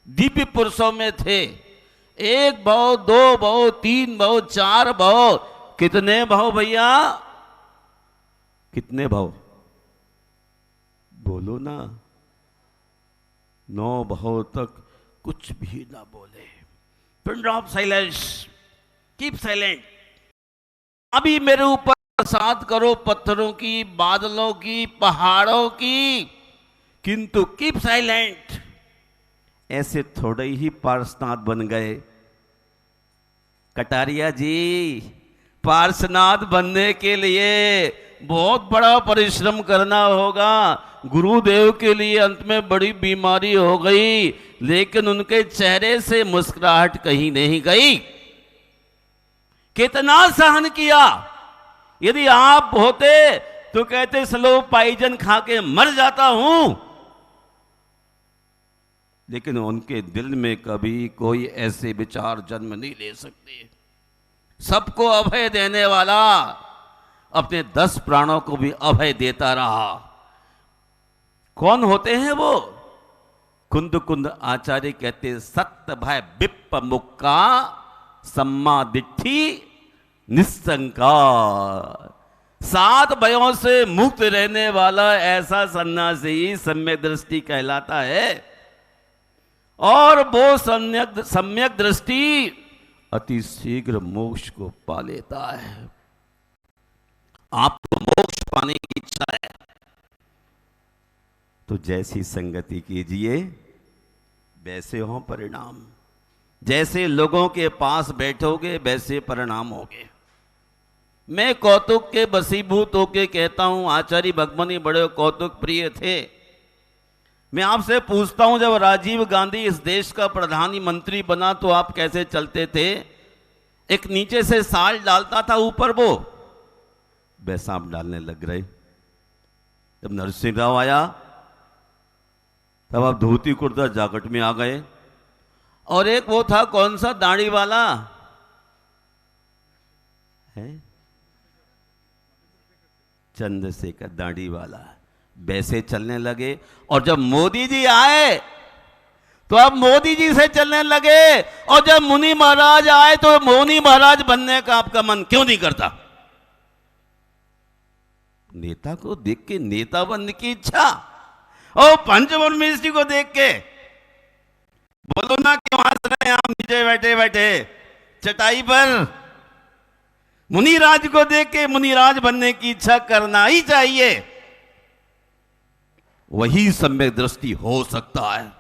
[SPEAKER 3] दिव्य पुरुषों में थे। एक भाव, दो भाव, तीन भाव, चार भाव। कितने भाव भैया? कितने भाव? बोलो ना। 9 भाव तक कुछ भी ना बोले। Pin drop silence, keep silent. अभी मेरे ऊपर बरसात करो पत्थरों की, बादलों की, पहाड़ों की, किंतु कीप साइलेंट। ऐसे थोड़े ही पार्श्वनाथ बन गए। कटारिया जी, पार्श्वनाथ बनने के लिए बहुत बड़ा परिश्रम करना होगा। गुरुदेव के लिए अंत में बड़ी बीमारी हो गई, लेकिन उनके चेहरे से मुस्कुराहट कहीं नहीं गई। कितना सहन किया। यदि आप होते तो कहते स्लो पाइजन खा के मर जाता हूं। लेकिन उनके दिल में कभी कोई ऐसे विचार जन्म नहीं ले सकते। सबको अभय देने वाला अपने 10 प्राणों को भी अभय देता रहा। कौन होते हैं वो? कुंद कुंद आचार्य कहते, सत्य भय विप्प मुक्का सम्मा दिट्ठी निस्संका। 7 भयों से मुक्त रहने वाला ऐसा सन्यासी सम्यक दृष्टि कहलाता है। और वो सम्यक दृष्टि अति शीघ्र मोक्ष को पा लेता है। आपको मोक्ष पाने की इच्छा है तो जैसी संगति कीजिए वैसे हो परिणाम। जैसे लोगों के पास बैठोगे वैसे परिणाम होगे। मैं कौतुक के बसीभूत होके कहता हूं आचार्य भगवानी बड़े कौतुक प्रिय थे। मैं आपसे पूछता हूं, जब राजीव गांधी इस देश का प्रधानमंत्री बना तो आप कैसे चलते थे? एक नीचे से साल डालता था, ऊपर वो वैसा आप डालने लग रहे। जब नरसिंह राव आया तब आप धोती कुर्ता जैकेट में आ गए। और एक वो था कौन सा दाढ़ी वाला है, चंद्रशेखर दाढ़ी वाला, वैसे चलने लगे। और जब मोदी जी आए तो अब मोदी जी से चलने लगे। और जब मुनि महाराज आए तो मुनि महाराज बनने का आपका मन क्यों नहीं करता? नेता को देख के नेता बनने की इच्छा, और पंचब्रह्मर्षि को देख के बोलो ना क्यों हंस रहे हैं आप नीचे बैठे बैठे चटाई पर? मुनिराज को देख के मुनिराज बनने की इच्छा करना ही चाहिए। वही सम्यक दृष्टि हो सकता है,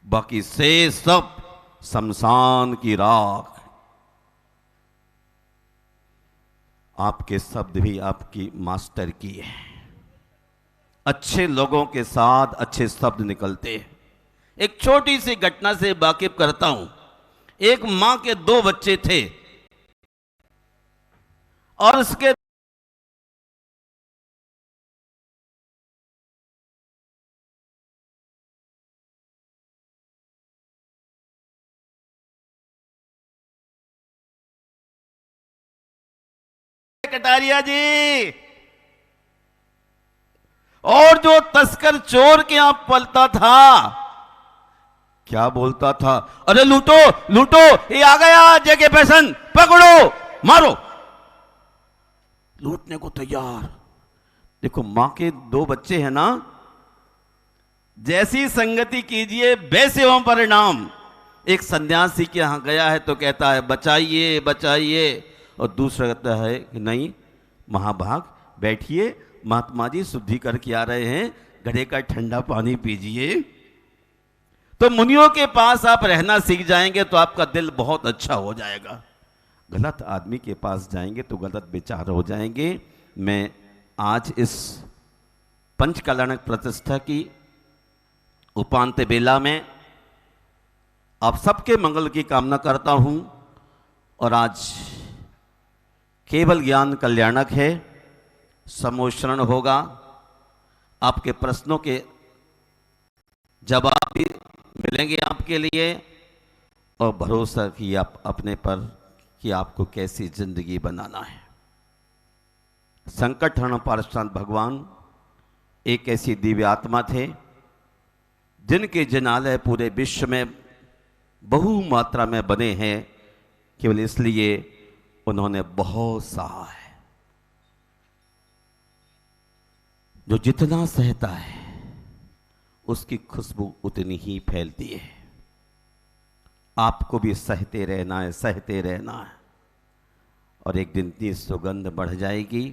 [SPEAKER 3] बाकी से सब शमशान की राख। आपके शब्द भी आपकी मास्टर की है। अच्छे लोगों के साथ अच्छे शब्द निकलते हैं। एक छोटी सी घटना से वाकिफ करता हूं। एक मां के 2 बच्चे थे और उसके कटारिया जी, और जो तस्कर चोर के यहां पलता था क्या बोलता था? अरे लूटो लूटो, ये आ गया जेके फैशन, पकड़ो मारो। लूटने को तैयार। देखो मां के 2 बच्चे हैं ना, जैसी संगति कीजिए वैसे हो परिणाम। एक सन्यासी के यहां गया है तो कहता है बचाइए बचाइए, और दूसरा कहता है कि नहीं महाभाग बैठिए, महात्मा जी शुद्धि करके आ रहे हैं, घड़े का ठंडा पानी पीजिए। तो मुनियों के पास आप रहना सीख जाएंगे तो आपका दिल बहुत अच्छा हो जाएगा। गलत आदमी के पास जाएंगे तो गलत विचार हो जाएंगे। मैं आज इस पंच कल्याणक प्रतिष्ठा की उपांत्य बेला में आप सबके मंगल की कामना करता हूं। और आज केवल ज्ञान कल्याणक है, समोषण होगा, आपके प्रश्नों के जवाब भी मिलेंगे आपके लिए, और भरोसा कि आप अपने पर कि आपको कैसी जिंदगी बनाना है। संकट हरण पार्षद भगवान एक ऐसी दिव्य आत्मा थे जिनके जिनालय पूरे विश्व में बहु मात्रा में बने हैं, केवल इसलिए उन्होंने बहुत सहा है। जो जितना सहता है उसकी खुशबू उतनी ही फैलती है। आपको भी सहते रहना है, सहते रहना है, और एक दिन इतनी सुगंध बढ़ जाएगी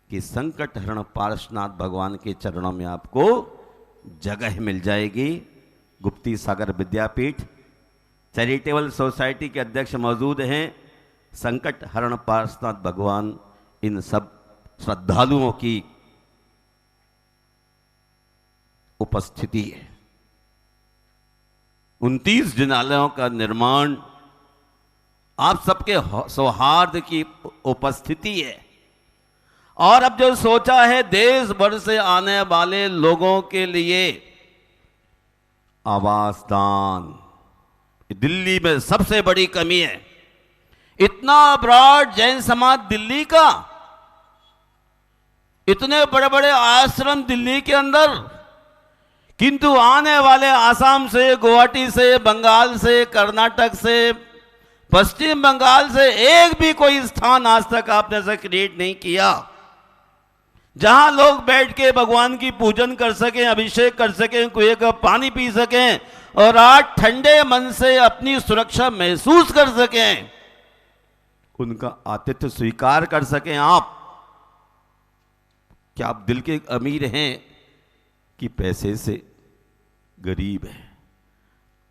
[SPEAKER 3] कि संकट हरण पार्श्वनाथ भगवान के चरणों में आपको जगह मिल जाएगी। गुप्ती सागर विद्यापीठ चैरिटेबल सोसाइटी के अध्यक्ष मौजूद हैं। संकट हरण पार्श्वनाथ भगवान इन सब श्रद्धालुओं की उपस्थिति है। 29 जिनालयों का निर्माण आप सबके सौहार्द की उपस्थिति है। और अब जो सोचा है देश भर से आने वाले लोगों के लिए आवास दान, दिल्ली में सबसे बड़ी कमी है। इतना ब्रॉड जैन समाज दिल्ली का, इतने बड़े बड़े आश्रम दिल्ली के अंदर, किंतु आने वाले आसाम से, गुवाहाटी से, बंगाल से, कर्नाटक से, पश्चिम बंगाल से एक भी कोई स्थान आज तक आपने ऐसा क्रिएट नहीं किया जहां लोग बैठ के भगवान की पूजन कर सकें, अभिषेक कर सकें, कुएं का पानी पी सकें और आज ठंडे मन से अपनी सुरक्षा महसूस कर सकें, उनका आतिथ्य स्वीकार कर सकें। आप क्या आप दिल के अमीर हैं कि पैसे से गरीब हैं?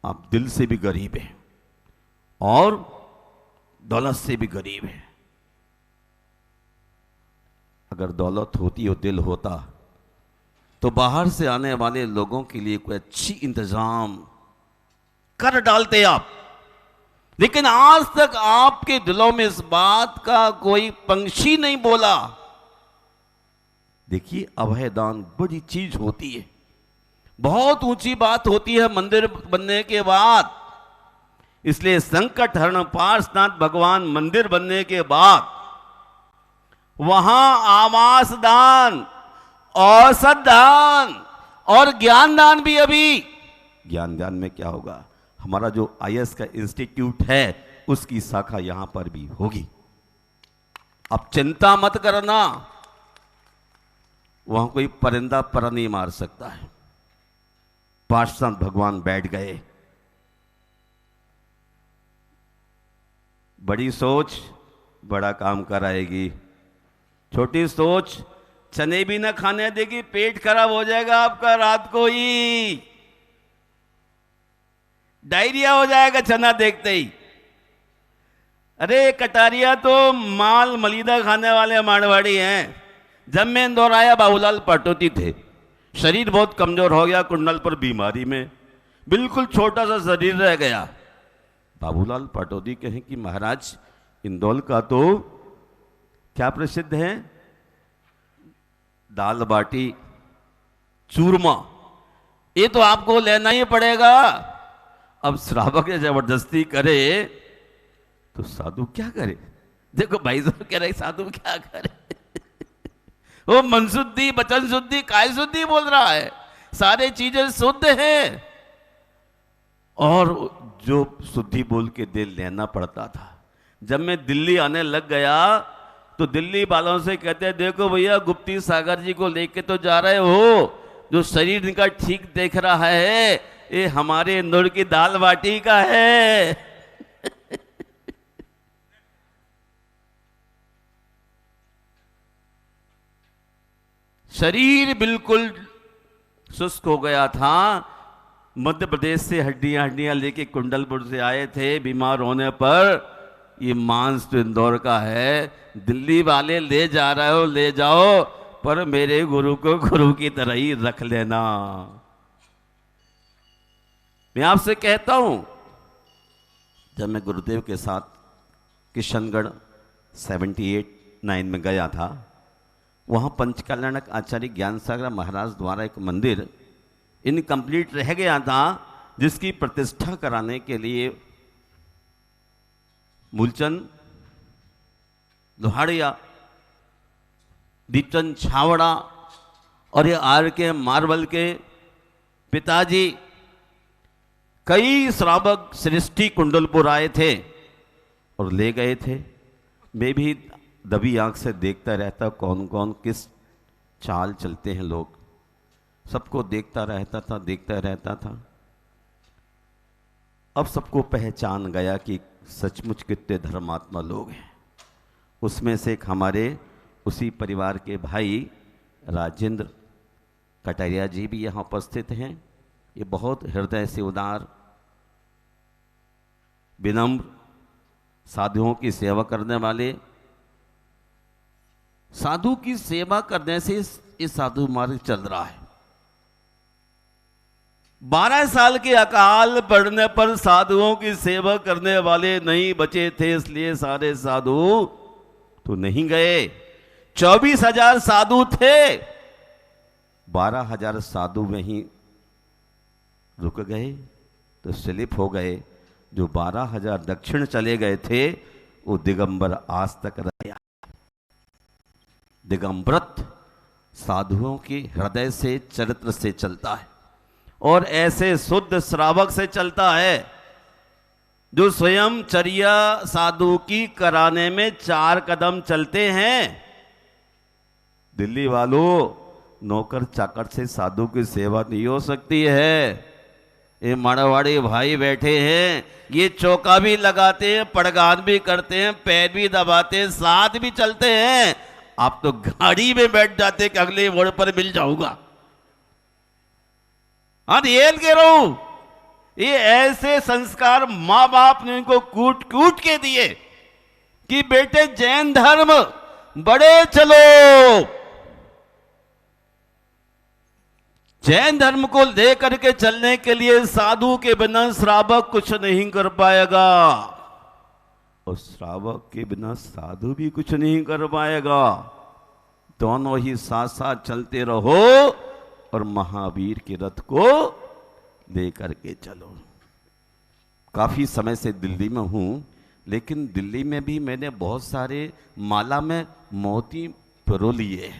[SPEAKER 3] आप दिल से भी गरीब हैं और दौलत से भी गरीब हैं। अगर दौलत होती और दिल होता तो बाहर से आने वाले लोगों के लिए कोई अच्छी इंतजाम कर डालते आप। लेकिन आज तक आपके दिलों में इस बात का कोई पंछी नहीं बोला। देखिए, अभयदान बड़ी चीज होती है, बहुत ऊंची बात होती है मंदिर बनने के बाद। इसलिए संकट हरण पार्श्वनाथ भगवान मंदिर बनने के बाद वहां आवास दान, औसत दान और ज्ञान दान भी। अभी ज्ञान दान में क्या होगा, हमारा जो आईएएस का इंस्टीट्यूट है उसकी शाखा यहां पर भी होगी। अब चिंता मत करना, वहां कोई परिंदा पर नहीं मार सकता है। पार्श्वनाथ भगवान बैठ गए। बड़ी सोच बड़ा काम कराएगी, छोटी सोच चने भी ना खाने देगी, पेट खराब हो जाएगा आपका, रात को ही डायरिया हो जाएगा चना देखते ही। अरे कटारिया तो माल मलिदा खाने वाले मारवाड़ी हैं। जब मैं इंदौर आया, बाबूलाल पाटोती थे, शरीर बहुत कमजोर हो गया, कुंडल पर बीमारी में बिल्कुल छोटा सा शरीर रह गया। बाबूलाल पाटोती कहें कि महाराज, इंदौर का तो क्या प्रसिद्ध है, दाल बाटी चूरमा, ये तो आपको लेना ही पड़ेगा। अब श्रावक जबरदस्ती करे तो साधु क्या करे? देखो भाई साहब कह रहे साधु क्या करे? वो मन शुद्धि, वचन शुद्धि, काय शुद्धि बोल रहा है, सारे चीजें शुद्ध हैं। और जो शुद्धि बोल के दिल लेना पड़ता था। जब मैं दिल्ली आने लग गया तो दिल्ली वालों से कहते, देखो भैया गुप्ती सागर जी को लेके तो जा रहे हो, जो शरीर इनका ठीक देख रहा है ये हमारे इंदौर की दाल बाटी का है। शरीर बिल्कुल शुष्क हो गया था। मध्य प्रदेश से हड्डियां लेके कुंडलपुर से आए थे, बीमार होने पर ये मांस तो इंदौर का है, दिल्ली वाले ले जा रहे हो ले जाओ, पर मेरे गुरु को गुरु की तरह ही रख लेना। मैं आपसे कहता हूं, जब मैं गुरुदेव के साथ किशनगढ़ 78-9 में गया था, वहां पंचकल्याणक आचार्य ज्ञान सागर महाराज द्वारा एक मंदिर इनकम्प्लीट रह गया था, जिसकी प्रतिष्ठा कराने के लिए मूलचंद लोहाड़िया, दीपचंद छावड़ा और ये आर के मार्बल के पिताजी, कई श्रावक सृष्टि कुंडलपुर आए थे और ले गए थे। मैं भी दबी आंख से देखता रहता कौन कौन किस चाल चलते हैं लोग, सबको देखता रहता था। अब सबको पहचान गया कि सचमुच कितने धर्मात्मा लोग हैं। उसमें से एक हमारे उसी परिवार के भाई राजेंद्र कटारिया जी भी यहाँ उपस्थित हैं। ये बहुत हृदय से उदार, विनम्र, साधुओं की सेवा करने वाले, साधु की सेवा करने से ये साधु मार्ग चल रहा है। 12 साल के अकाल पड़ने पर साधुओं की सेवा करने वाले नहीं बचे थे, इसलिए सारे साधु तो नहीं गए। 24,000 साधु थे, 12,000 साधु में ही रुक गए, तो स्लिप हो गए। जो 12,000 दक्षिण चले गए थे वो दिगंबर आज तक रहा। दिगंबरत साधुओं के हृदय से, चरित्र से चलता है, और ऐसे शुद्ध श्रावक से चलता है जो स्वयं चर्या साधु की कराने में 4 कदम चलते हैं। दिल्ली वालों, नौकर चाकर से साधु की सेवा नहीं हो सकती है। ये मारवाड़ी भाई बैठे हैं, ये चौका भी लगाते हैं, पड़गान भी करते हैं, पैर भी दबाते हैं, साथ भी चलते हैं। आप तो गाड़ी में बैठ जाते कि अगले मोड़ पर मिल जाऊंगा। हाँ, ये कह रहा हूं, ये ऐसे संस्कार माँ बाप ने इनको कूट कूट के दिए कि बेटे जैन धर्म बड़े चलो। जैन धर्म को लेकर के चलने के लिए साधु के बिना श्रावक कुछ नहीं कर पाएगा, और श्रावक के बिना साधु भी कुछ नहीं कर पाएगा। दोनों ही साथ साथ चलते रहो और महावीर के रथ को लेकर के चलो। काफी समय से दिल्ली में हूं, लेकिन दिल्ली में भी मैंने बहुत सारे माला में मोती पिरो लिए।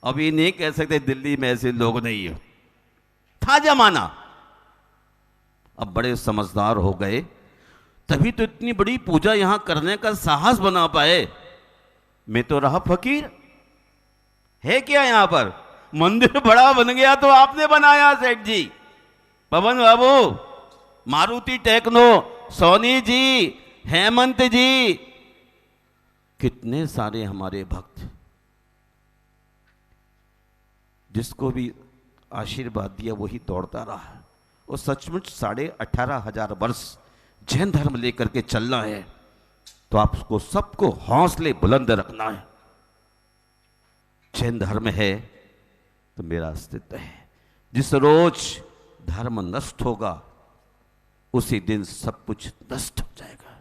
[SPEAKER 3] अब ये नहीं कह सकते दिल्ली में ऐसे लोग नहीं है, था जमाना। अब बड़े समझदार हो गए, तभी तो इतनी बड़ी पूजा यहां करने का साहस बना पाए। मैं तो रहा फकीर, है क्या यहां पर? मंदिर बड़ा बन गया तो आपने बनाया सेठ जी, पवन बाबू, मारुति टेक्नो, सोनी जी, हेमंत जी, कितने सारे हमारे भक्त, जिसको भी आशीर्वाद दिया वही दौड़ता रहा। और सचमुच 18,500 वर्ष जैन धर्म लेकर के चलना है तो आपको सबको हौसले बुलंद रखना है। जैन धर्म है तो मेरा अस्तित्व है। जिस रोज धर्म नष्ट होगा उसी दिन सब कुछ नष्ट हो जाएगा।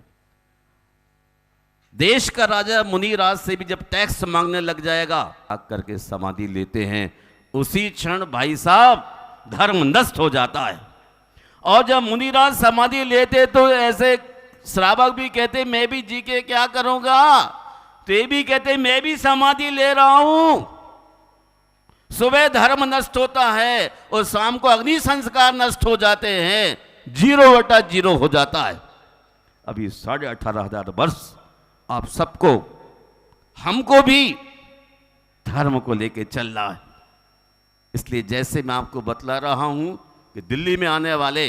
[SPEAKER 3] देश का राजा मुनिराज से भी जब टैक्स मांगने लग जाएगा, आकर के समाधि लेते हैं, उसी क्षण भाई साहब धर्म नष्ट हो जाता है। और जब मुनिराज समाधि लेते तो ऐसे श्रावक भी कहते मैं भी जी के क्या करूंगा, तो ये भी कहते मैं भी समाधि ले रहा हूं। सुबह धर्म नष्ट होता है और शाम को अग्नि संस्कार नष्ट हो जाते हैं, 0/0 हो जाता है। अभी 18,500 वर्ष आप सबको, हमको भी धर्म को लेके चलना है। इसलिए जैसे मैं आपको बतला रहा हूं कि दिल्ली में आने वाले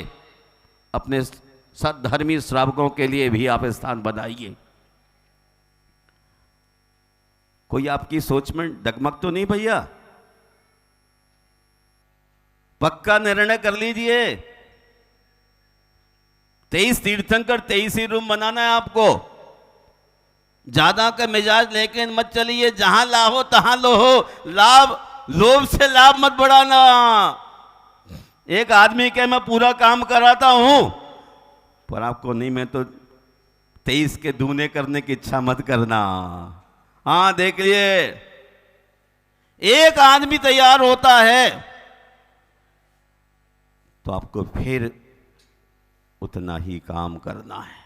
[SPEAKER 3] अपने सद्धर्मी श्रावकों के लिए भी आप स्थान बनाइए। कोई आपकी सोच में डगमग तो नहीं भैया? पक्का निर्णय कर लीजिए। 23 तीर्थंकर 23 ही रूम बनाना है आपको। ज्यादा का मिजाज लेके मत चलिए, जहां लाहो तहां लोहो, लोभ से लाभ मत बढ़ाना। एक आदमी के मैं पूरा काम कराता हूं, पर आपको नहीं, मैं तो 23 के दूने करने की इच्छा मत करना। हां देख लिए, एक आदमी तैयार होता है तो आपको फिर उतना ही काम करना है।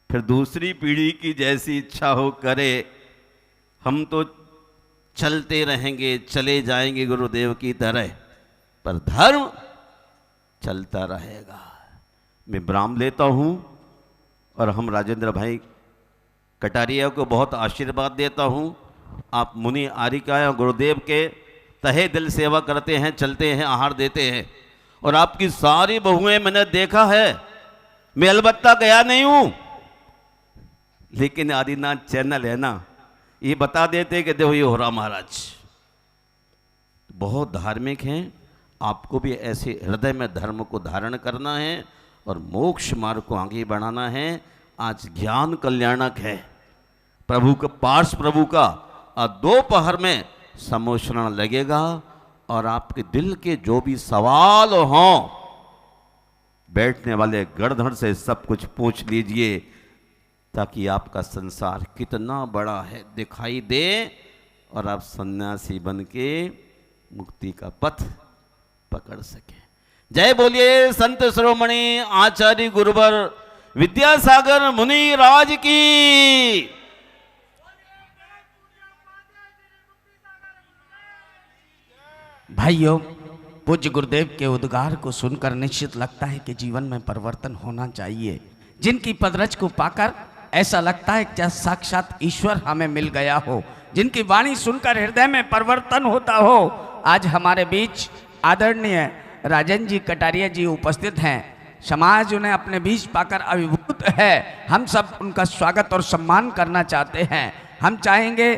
[SPEAKER 3] फिर दूसरी पीढ़ी की जैसी इच्छा हो करे। हम तो चलते रहेंगे, चले जाएंगे गुरुदेव की तरह, पर धर्म चलता रहेगा। मैं विराम लेता हूं और हम राजेंद्र भाई कटारिया को बहुत आशीर्वाद देता हूं। आप मुनि आरिका गुरुदेव के तहे दिल सेवा करते हैं, चलते हैं, आहार देते हैं। और आपकी सारी बहुएं मैंने देखा है, मैं अलबत्ता गया नहीं हूं, लेकिन आदिनाथ चैनल है ना, ये बता देते कि देखो ये हो रहा महाराज बहुत धार्मिक हैं। आपको भी ऐसे हृदय में धर्म को धारण करना है और मोक्ष मार्ग को आगे बढ़ाना है। आज ज्ञान कल्याणक है, प्रभु का पार्श प्रभु का, और दोपहर में समोषण लगेगा और आपके दिल के जो भी सवाल हों, बैठने वाले गणधर से सब कुछ पूछ लीजिए, ताकि आपका संसार कितना बड़ा है दिखाई दे और आप सन्यासी बन के मुक्ति का पथ पकड़ सके। जय बोलिए संत शिरोमणि आचार्य गुरुवर विद्यासागर मुनि राज की।
[SPEAKER 2] भाइयों, पूज्य गुरुदेव के उद्गार को सुनकर निश्चित लगता है कि जीवन में परिवर्तन होना चाहिए। जिनकी पदरज को पाकर ऐसा लगता है कि साक्षात ईश्वर हमें मिल गया हो, जिनकी वाणी सुनकर हृदय में परिवर्तन होता हो। आज हमारे बीच आदरणीय राजन जी कटारिया जी उपस्थित हैं। समाज उन्हें अपने बीच पाकर अभिभूत है। हम सब उनका स्वागत और सम्मान करना चाहते हैं। हम चाहेंगे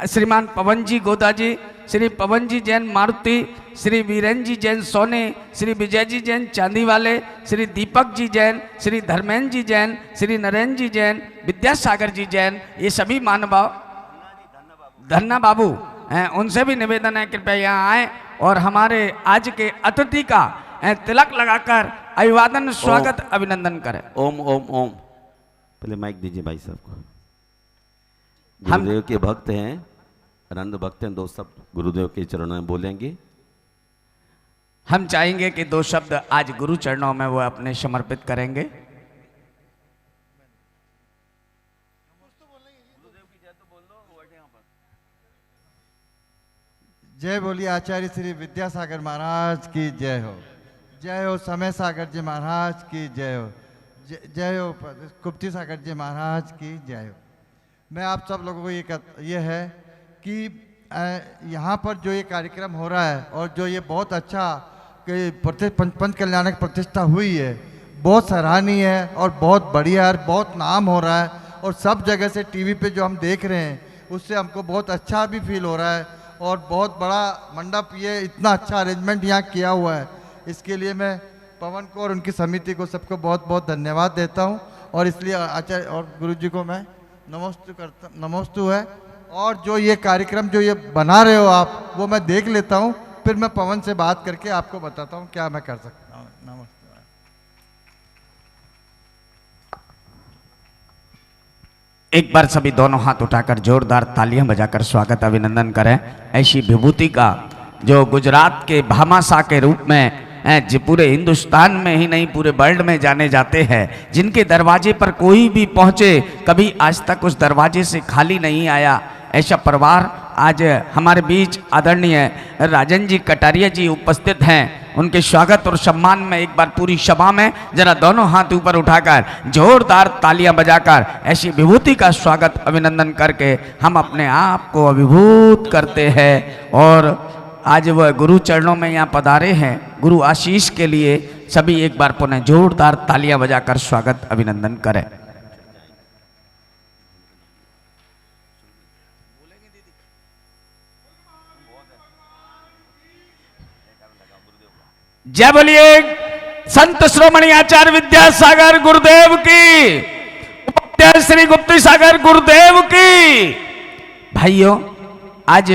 [SPEAKER 2] श्रीमान पवन जी गोदा जी, श्री पवन जी जैन मारुति, श्री वीरेंद्र जी जैन सोने, श्री विजय जी जैन चांदी वाले, श्री दीपक जी जैन, श्री धर्मेंद्र जी जैन, श्री नरेंद्र जी जैन, विद्यासागर जी जैन, ये सभी महानुभाव धन्ना बाबू हैं, उनसे भी निवेदन है कृपया यहाँ आए और हमारे आज के अतिथि का तिलक लगाकर अभिवादन स्वागत अभिनंदन करें।
[SPEAKER 3] ओम ओम ओम। पहले माइक दीजिए भाई साहब को।
[SPEAKER 2] हम-
[SPEAKER 3] गुरुदेव के भक्त हैं, आनंद भक्त हैं, 2 शब्द गुरुदेव के चरणों में बोलेंगे।
[SPEAKER 2] हम चाहेंगे कि 2 शब्द आज गुरु चरणों में वो अपने समर्पित करेंगे।
[SPEAKER 6] जय बोलिए आचार्य श्री विद्यासागर महाराज की जय हो। जय हो समय सागर जी महाराज की जय हो। जय हो कुप्ती सागर जी महाराज की जय हो। मैं आप सब लोगों को ये है कि यहाँ पर जो ये कार्यक्रम हो रहा है और जो ये बहुत अच्छा पंच कल्याणक प्रतिष्ठा हुई है, बहुत सराहनीय है और बहुत बढ़िया है, बहुत नाम हो रहा है और सब जगह से टीवी पे जो हम देख रहे हैं उससे हमको बहुत अच्छा भी फील हो रहा है और बहुत बड़ा मंडप, ये इतना अच्छा अरेंजमेंट यहाँ किया हुआ है, इसके लिए मैं पवन को और उनकी समिति को सबको बहुत बहुत धन्यवाद देता हूँ। और इसलिए आचार्य और गुरु जी को मैं नमोस्तु है। और जो ये कार्यक्रम जो ये बना रहे हो आप, वो मैं देख लेता हूँ, फिर मैं पवन से बात करके आपको बताता हूँ क्या मैं कर सकता हूँ। नमस्ते।
[SPEAKER 2] एक बार सभी दोनों हाथ उठाकर जोरदार तालियां बजाकर स्वागत अभिनंदन करें। ऐसी विभूति का जो गुजरात के भामाशाह के रूप में जो पूरे हिंदुस्तान में ही नहीं पूरे वर्ल्ड में जाने जाते हैं, जिनके दरवाजे पर कोई भी पहुंचे कभी आज तक उस दरवाजे से खाली नहीं आया, ऐसा परिवार आज हमारे बीच आदरणीय राजन जी कटारिया जी उपस्थित हैं। उनके स्वागत और सम्मान में एक बार पूरी सभा में जरा दोनों हाथ ऊपर उठाकर जोरदार तालियां बजाकर ऐसी विभूति का स्वागत अभिनंदन करके हम अपने आप को अभिभूत करते हैं। और आज वह गुरु चरणों में यहाँ पधारे हैं, गुरु आशीष के लिए सभी एक बार पुनः जोरदार तालियां बजाकर स्वागत अभिनंदन करें। जय बोलिए संत श्रोमणी आचार्य विद्यासागर गुरुदेव की, उपाध्याय श्री गुप्ती सागर गुरुदेव की। भाइयों, आज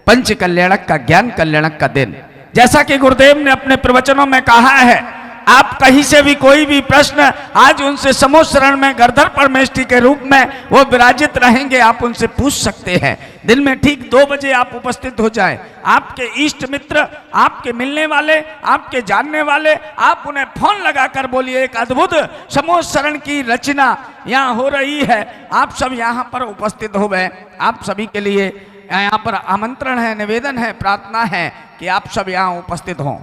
[SPEAKER 2] पंच कल्याणक का, ज्ञान कल्याणक का दिन, जैसा कि गुरुदेव ने अपने प्रवचनों में कहा है, आप कहीं से भी कोई भी प्रश्न आज उनसे समोह शरण में गर्दर परमेष्ठी के रूप में वो विराजित रहेंगे, आप उनसे पूछ सकते हैं। दिन में ठीक 2 बजे आप उपस्थित हो जाएं। आपके इष्ट मित्र, आपके मिलने वाले, आपके जानने वाले, आप उन्हें फोन लगाकर बोलिए एक अद्भुत समोह शरण की रचना यहाँ हो रही है, आप सब यहाँ पर उपस्थित हो गए। आप सभी के लिए यहाँ पर आमंत्रण है, निवेदन है, प्रार्थना है कि आप सब यहाँ उपस्थित हों।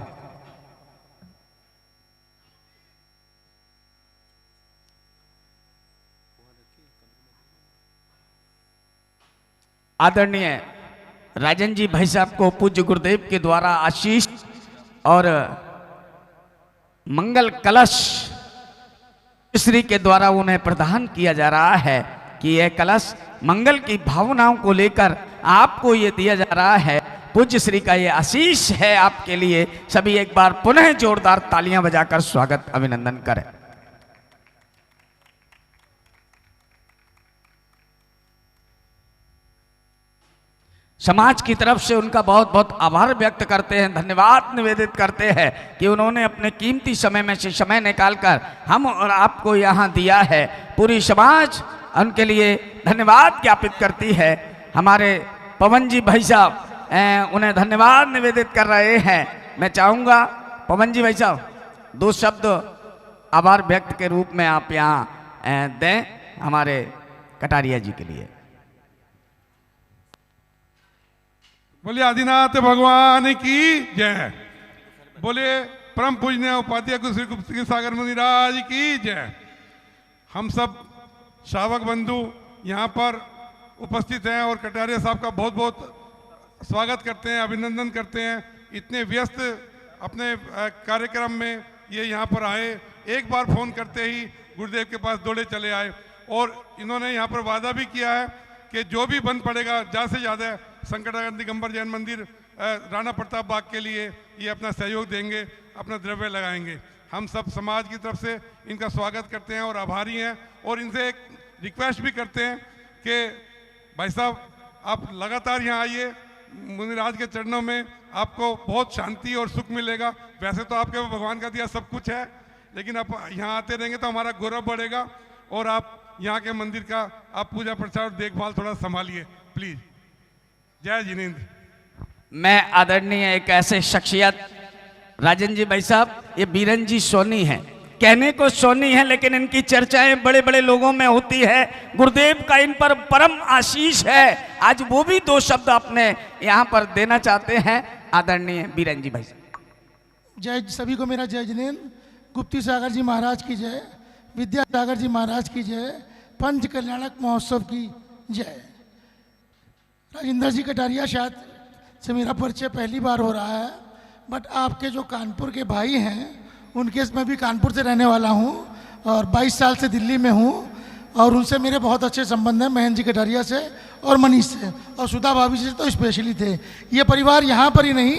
[SPEAKER 2] आदरणीय राजन जी भाई साहब को पूज्य गुरुदेव के द्वारा आशीष और मंगल कलश श्री के द्वारा उन्हें प्रदान किया जा रहा है कि यह कलश मंगल की भावनाओं को लेकर आपको ये दिया जा रहा है। पूज्य श्री का ये आशीष है आपके लिए। सभी एक बार पुनः जोरदार तालियां बजाकर स्वागत अभिनंदन करें। समाज की तरफ से उनका बहुत बहुत आभार व्यक्त करते हैं, धन्यवाद निवेदित करते हैं कि उन्होंने अपने कीमती समय में से समय निकालकर हम और आपको यहाँ दिया है। पूरी समाज उनके लिए धन्यवाद ज्ञापित करती है। हमारे पवन जी भाई साहब उन्हें धन्यवाद निवेदित कर रहे हैं। मैं चाहूँगा पवन जी भाई साहब 2 शब्द आभार व्यक्त के रूप में आप यहाँ दें हमारे कटारिया जी के लिए।
[SPEAKER 7] बोलिए आदिनाथ भगवान की जय। बोलिए परम पूजनीय उपाध्याय श्री गुप्ती सागर मुनिराज की जय। हम सब श्रावक बंधु यहाँ पर उपस्थित हैं और कटारिया साहब का बहुत बहुत स्वागत करते हैं, अभिनंदन करते हैं। इतने व्यस्त अपने कार्यक्रम में ये यहाँ पर आए, एक बार फोन करते ही गुरुदेव के पास दौड़े चले आए और इन्होंने यहाँ पर वादा भी किया है कि जो भी बन पड़ेगा ज़्यादा से ज़्यादा संकटानंद दिगंबर जैन मंदिर राणा प्रताप बाग के लिए ये अपना सहयोग देंगे, अपना द्रव्य लगाएंगे। हम सब समाज की तरफ से इनका स्वागत करते हैं और आभारी हैं और इनसे एक रिक्वेस्ट भी करते हैं कि भाई साहब आप लगातार यहाँ आइए, मुनिराज के चरणों में आपको बहुत शांति और सुख मिलेगा। वैसे तो आपके भगवान का दिया सब कुछ है, लेकिन आप यहाँ आते रहेंगे तो हमारा गौरव बढ़ेगा। और आप यहाँ के मंदिर का आप पूजा प्रचार और देखभाल थोड़ा संभालिए प्लीज। जय जिनेंद्र।
[SPEAKER 2] मैं आदरणीय एक ऐसे शख्सियत राजन जी भाई साहब, ये बीरन जी सोनी हैं, कहने को सोनी है लेकिन इनकी चर्चाएं बड़े बड़े लोगों में होती है। गुरुदेव का इन पर परम आशीष है। आज वो भी दो शब्द अपने यहाँ पर देना चाहते हैं आदरणीय बीरन जी भाई साहब।
[SPEAKER 8] जय, सभी को मेरा जय जिनेंद्र। गुप्ती सागर जी महाराज की जय, विद्यासागर जी महाराज की जय, पंच कल्याणक महोत्सव की जय। राजेंद्र जी कटारिया शायद से मेरा परिचय पहली बार हो रहा है, बट आपके जो कानपुर के भाई हैं उनके, मैं भी कानपुर से रहने वाला हूं और 22 साल से दिल्ली में हूं और उनसे मेरे बहुत अच्छे संबंध हैं, महेंद्र जी कटारिया से और मनीष से, और सुधा भाभी से तो स्पेशली थे। ये परिवार यहाँ पर ही नहीं,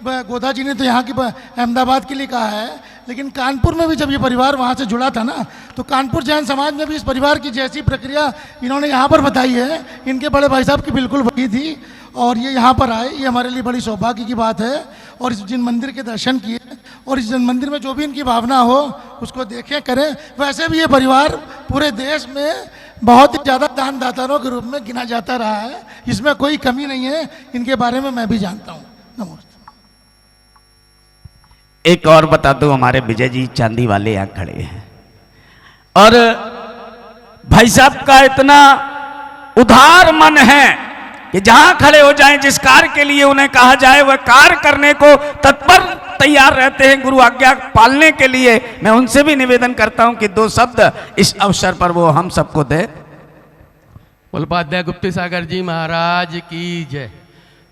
[SPEAKER 8] गोदा जी ने तो यहाँ की अहमदाबाद के लिए कहा है, लेकिन कानपुर में भी जब ये परिवार वहाँ से जुड़ा था ना, तो कानपुर जैन समाज में भी इस परिवार की जैसी प्रक्रिया इन्होंने यहाँ पर बताई है, इनके बड़े भाई साहब की बिल्कुल वही थी और ये यहाँ पर आए, ये हमारे लिए बड़ी सौभाग्य की बात है। और इस जिन मंदिर के दर्शन किए और इस जिन मंदिर में जो भी इनकी भावना हो उसको देखें, करें। वैसे भी ये परिवार पूरे देश में बहुत ही ज़्यादा दानदाताओं के रूप में गिना जाता रहा है, इसमें कोई कमी नहीं है। इनके बारे में मैं भी जानता हूँ। नमस्ते।
[SPEAKER 2] एक और बता दो, हमारे विजय जी चांदी वाले यहाँ खड़े हैं और भाई साहब का इतना उदार मन है कि जहां खड़े हो जाएं, जिस कार्य के लिए उन्हें कहा जाए वह कार्य करने को तत्पर तैयार रहते हैं, गुरु आज्ञा पालने के लिए। मैं उनसे भी निवेदन करता हूं कि दो शब्द इस अवसर पर वो हम सबको दे।
[SPEAKER 9] उपाध्याय गुप्ती सागर जी महाराज की जय।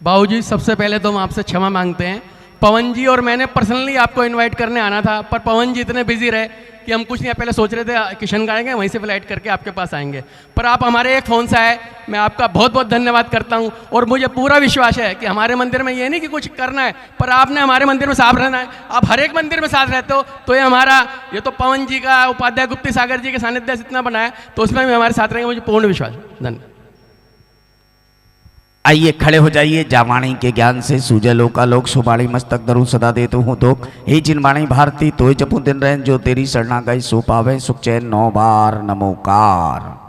[SPEAKER 9] बाबूजी, सबसे पहले तो हम आपसे क्षमा मांगते हैं। पवन जी और मैंने पर्सनली आपको इनवाइट करने आना था, पर पवन जी इतने बिजी रहे कि हम कुछ नहीं, पहले सोच रहे थे किशन गाएंगे, वहीं से फ्लाइट करके आपके पास आएंगे, पर आप हमारे एक फ़ोन से आए। मैं आपका बहुत बहुत धन्यवाद करता हूं और मुझे पूरा विश्वास है कि हमारे मंदिर में ये नहीं कि कुछ करना है, पर आपने हमारे मंदिर में साथ रहना है। आप हर एक मंदिर में साथ रहते हो, तो ये तो पवन जी का, उपाध्याय गुप्ती सागर जी के सानिध्य से इतना बना है, तो उसमें भी हमारे साथ रहेंगे, मुझे पूर्ण विश्वास है। धन्यवाद।
[SPEAKER 2] आइए खड़े हो जाइए। जावाणी के ज्ञान से सूझे लोकालोक, सुबाणी मस्तक धरू सदा देतु हूँ दोक। हे जिनवाणी भारती तोय जपू दिन रहन, जो तेरी शरणा गई सो पावे सुख चैन 9 बार नमोकार।